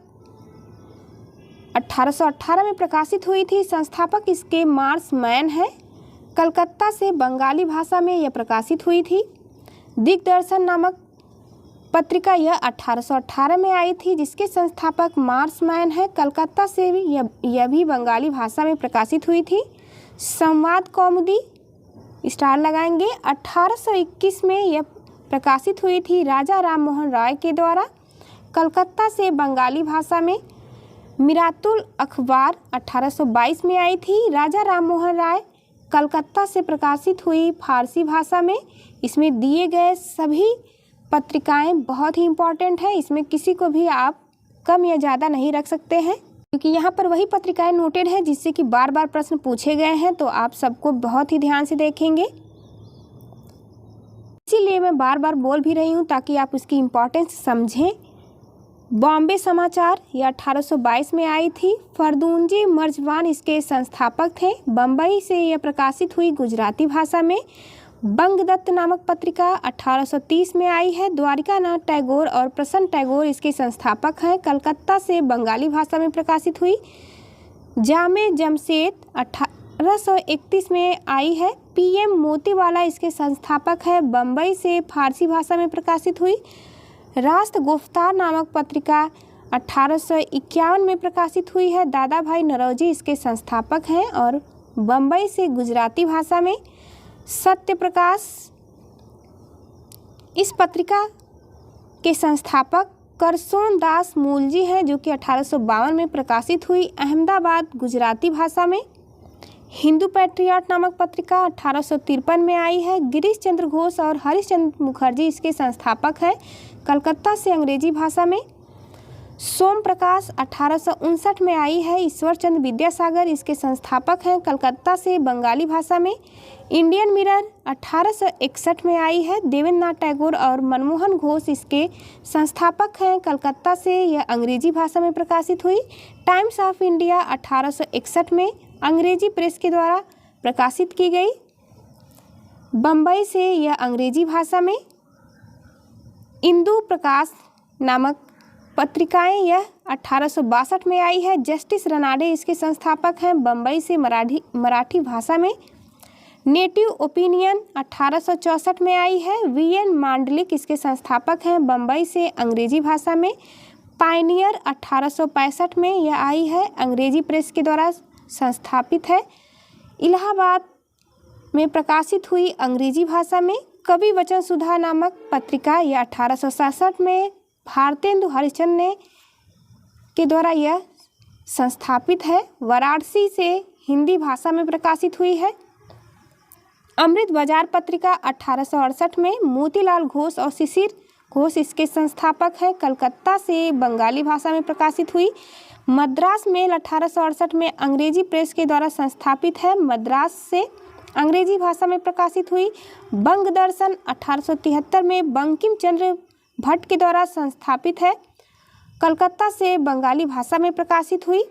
1818 में प्रकाशित हुई थी। संस्थापक इसके मार्स मैन है। कलकत्ता से बंगाली भाषा में यह प्रकाशित हुई थी। दिग्दर्शन नामक पत्रिका यह 1818 में आई थी, जिसके संस्थापक मार्स मैन है। कलकत्ता से भी यह भी बंगाली भाषा में प्रकाशित हुई थी। संवाद कौमुदी स्टार लगाएंगे, 1821 में यह प्रकाशित हुई थी राजा राम मोहन राय के द्वारा। कलकत्ता से बंगाली भाषा में मिरातुल अखबार 1822 में आई थी। राजा राम मोहन राय कलकत्ता से प्रकाशित हुई फारसी भाषा में। इसमें दिए गए सभी पत्रिकाएं बहुत ही इम्पॉर्टेंट है, इसमें किसी को भी आप कम या ज़्यादा नहीं रख सकते हैं, क्योंकि यहाँ पर वही पत्रिकाएं नोटेड हैं जिससे कि बार बार प्रश्न पूछे गए हैं, तो आप सबको बहुत ही ध्यान से देखेंगे। इसीलिए मैं बार बार बोल भी रही हूँ ताकि आप उसकी इम्पोर्टेंस समझें। बॉम्बे समाचार यह 1822 में आई थी। फर्दूंजी मर्जवान इसके संस्थापक थे। बम्बई से यह प्रकाशित हुई गुजराती भाषा में। बंगदत्त नामक पत्रिका 1830 में आई है। द्वारिकानाथ टैगोर और प्रसन्न टैगोर इसके संस्थापक हैं। कलकत्ता से बंगाली भाषा में प्रकाशित हुई। जामे जमशेद 1831 में आई है। पीएम मोतीवाला इसके संस्थापक है। बम्बई से फारसी भाषा में प्रकाशित हुई। राष्ट्र गुफ्तार नामक पत्रिका 1851 में प्रकाशित हुई है। दादा भाई नौरोजी इसके संस्थापक हैं। और बम्बई से गुजराती भाषा में सत्य प्रकाश इस पत्रिका के संस्थापक करसोन दास मूलजी हैं, जो कि 1852 में प्रकाशित हुई। अहमदाबाद गुजराती भाषा में। हिंदू पैट्रियट नामक पत्रिका 1853 में आई है। गिरीश चंद्र घोष और हरीश चंद्र मुखर्जी इसके संस्थापक हैं। कलकत्ता से अंग्रेजी भाषा में। सोम प्रकाश 1859 में आई है। ईश्वर चंद्र विद्यासागर इसके संस्थापक हैं। कलकत्ता से बंगाली भाषा में। इंडियन मिरर 1861 में आई है। देवेंद्रनाथ टैगोर और मनमोहन घोष इसके संस्थापक हैं। कलकत्ता से यह अंग्रेजी भाषा में प्रकाशित हुई। टाइम्स ऑफ इंडिया 1861 में अंग्रेजी प्रेस के द्वारा प्रकाशित की गई। बम्बई से यह अंग्रेजी भाषा में। इंदु प्रकाश नामक पत्रिकाएं यह 1862 में आई है। जस्टिस रनाडे इसके संस्थापक हैं। बम्बई से मराठी भाषा में। नेटिव ओपिनियन 1864 में आई है। वीएन मांडलिक इसके संस्थापक हैं। बम्बई से अंग्रेजी भाषा में। पायनियर 1865 में यह आई है। अंग्रेजी प्रेस के द्वारा संस्थापित है। इलाहाबाद में प्रकाशित हुई अंग्रेजी भाषा में। कवि वचन सुधा नामक पत्रिका यह 1867 में भारतेंदु हरिश्चंद्र ने के द्वारा यह संस्थापित है। वाराणसी से हिंदी भाषा में प्रकाशित हुई है। अमृत बाजार पत्रिका 1868 में। मोतीलाल घोष और शिशिर घोष इसके संस्थापक हैं। कलकत्ता से बंगाली भाषा में प्रकाशित हुई। मद्रास मेल 1868 में अंग्रेजी प्रेस के द्वारा संस्थापित है। मद्रास से अंग्रेजी भाषा में प्रकाशित हुई। बंग दर्शन 1873 में बंकिम चंद्र भट्ट के द्वारा संस्थापित है। कलकत्ता से बंगाली भाषा में प्रकाशित हुई।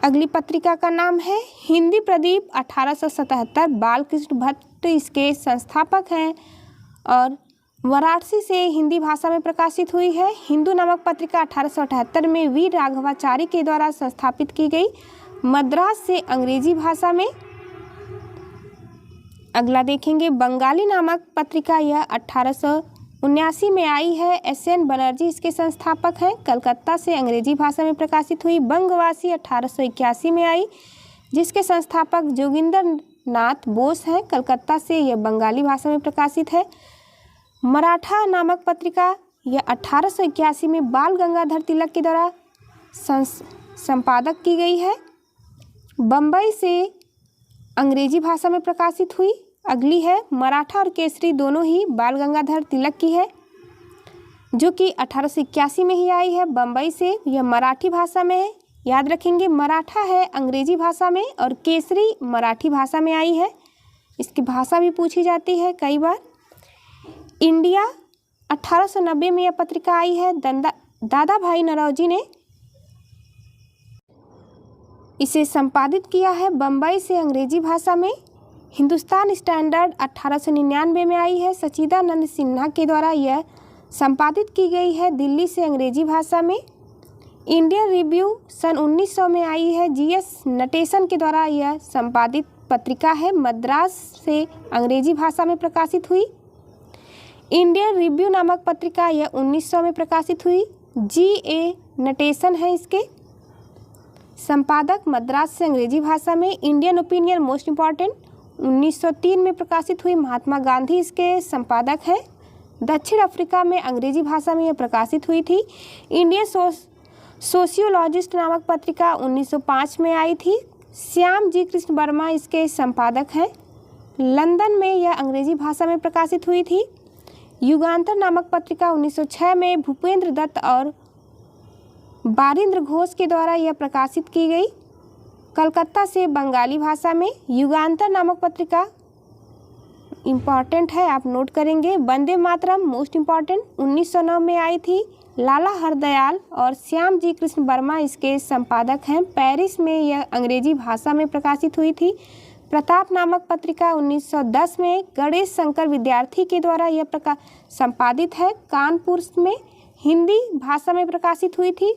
अगली पत्रिका का नाम है हिंदी प्रदीप 1877। बालकृष्ण भट्ट इसके संस्थापक हैं और वाराणसी से हिंदी भाषा में प्रकाशित हुई है। हिंदू नामक पत्रिका 1878 में वी राघवाचारी के द्वारा संस्थापित की गई। मद्रास से अंग्रेजी भाषा में। अगला देखेंगे बंगाली नामक पत्रिका यह 1879 में आई है। एस.एन. बनर्जी इसके संस्थापक हैं। कलकत्ता से अंग्रेजी भाषा में प्रकाशित हुई। बंगवासी 1881 में आई, जिसके संस्थापक जोगिंदर नाथ बोस हैं। कलकत्ता से यह बंगाली भाषा में प्रकाशित है। मराठा नामक पत्रिका यह 1881 में बाल गंगाधर तिलक के द्वारा संपादक की गई है। बम्बई से अंग्रेजी भाषा में प्रकाशित हुई। अगली है मराठा और केसरी, दोनों ही बाल गंगाधर तिलक की है, जो कि 1881 में ही आई है। बम्बई से यह मराठी भाषा में है। याद रखेंगे मराठा है अंग्रेजी भाषा में और केसरी मराठी भाषा में आई है। इसकी भाषा भी पूछी जाती है कई बार। इंडिया 1890 में यह पत्रिका आई है। दादा भाई नौरोजी ने इसे संपादित किया है। बम्बई से अंग्रेजी भाषा में। हिंदुस्तान स्टैंडर्ड 1899 में आई है। सच्चिदानंद सिन्हा के द्वारा यह संपादित की गई है। दिल्ली से अंग्रेजी भाषा में। इंडियन रिव्यू सन 1900 में आई है। जीएस नटेशन के द्वारा यह संपादित पत्रिका है। मद्रास से अंग्रेजी भाषा में प्रकाशित हुई। इंडियन रिव्यू नामक पत्रिका यह 1900 में प्रकाशित हुई। जी.ए. नटेशन है इसके संपादक। मद्रास से अंग्रेजी भाषा में। इंडियन ओपिनियन मोस्ट इम्पॉर्टेंट 1903 में प्रकाशित हुई। महात्मा गांधी इसके संपादक हैं। दक्षिण अफ्रीका में अंग्रेजी भाषा में यह प्रकाशित हुई थी। इंडियन सोशियोलॉजिस्ट नामक पत्रिका 1905 में आई थी। श्याम जी कृष्ण वर्मा इसके संपादक हैं। लंदन में यह अंग्रेजी भाषा में प्रकाशित हुई थी। युगांतर नामक पत्रिका 1906 में भूपेंद्र दत्त और बारिंद्र घोष के द्वारा यह प्रकाशित की गई। कलकत्ता से बंगाली भाषा में। युगांतर नामक पत्रिका इम्पॉर्टेंट है, आप नोट करेंगे। वंदे मातरम मोस्ट इम्पॉर्टेंट 1909 में आई थी। लाला हरदयाल और श्याम जी कृष्ण वर्मा इसके संपादक हैं। पेरिस में यह अंग्रेजी भाषा में प्रकाशित हुई थी। प्रताप नामक पत्रिका 1910 में गणेश शंकर विद्यार्थी के द्वारा यह संपादित है। कानपुर में हिंदी भाषा में प्रकाशित हुई थी।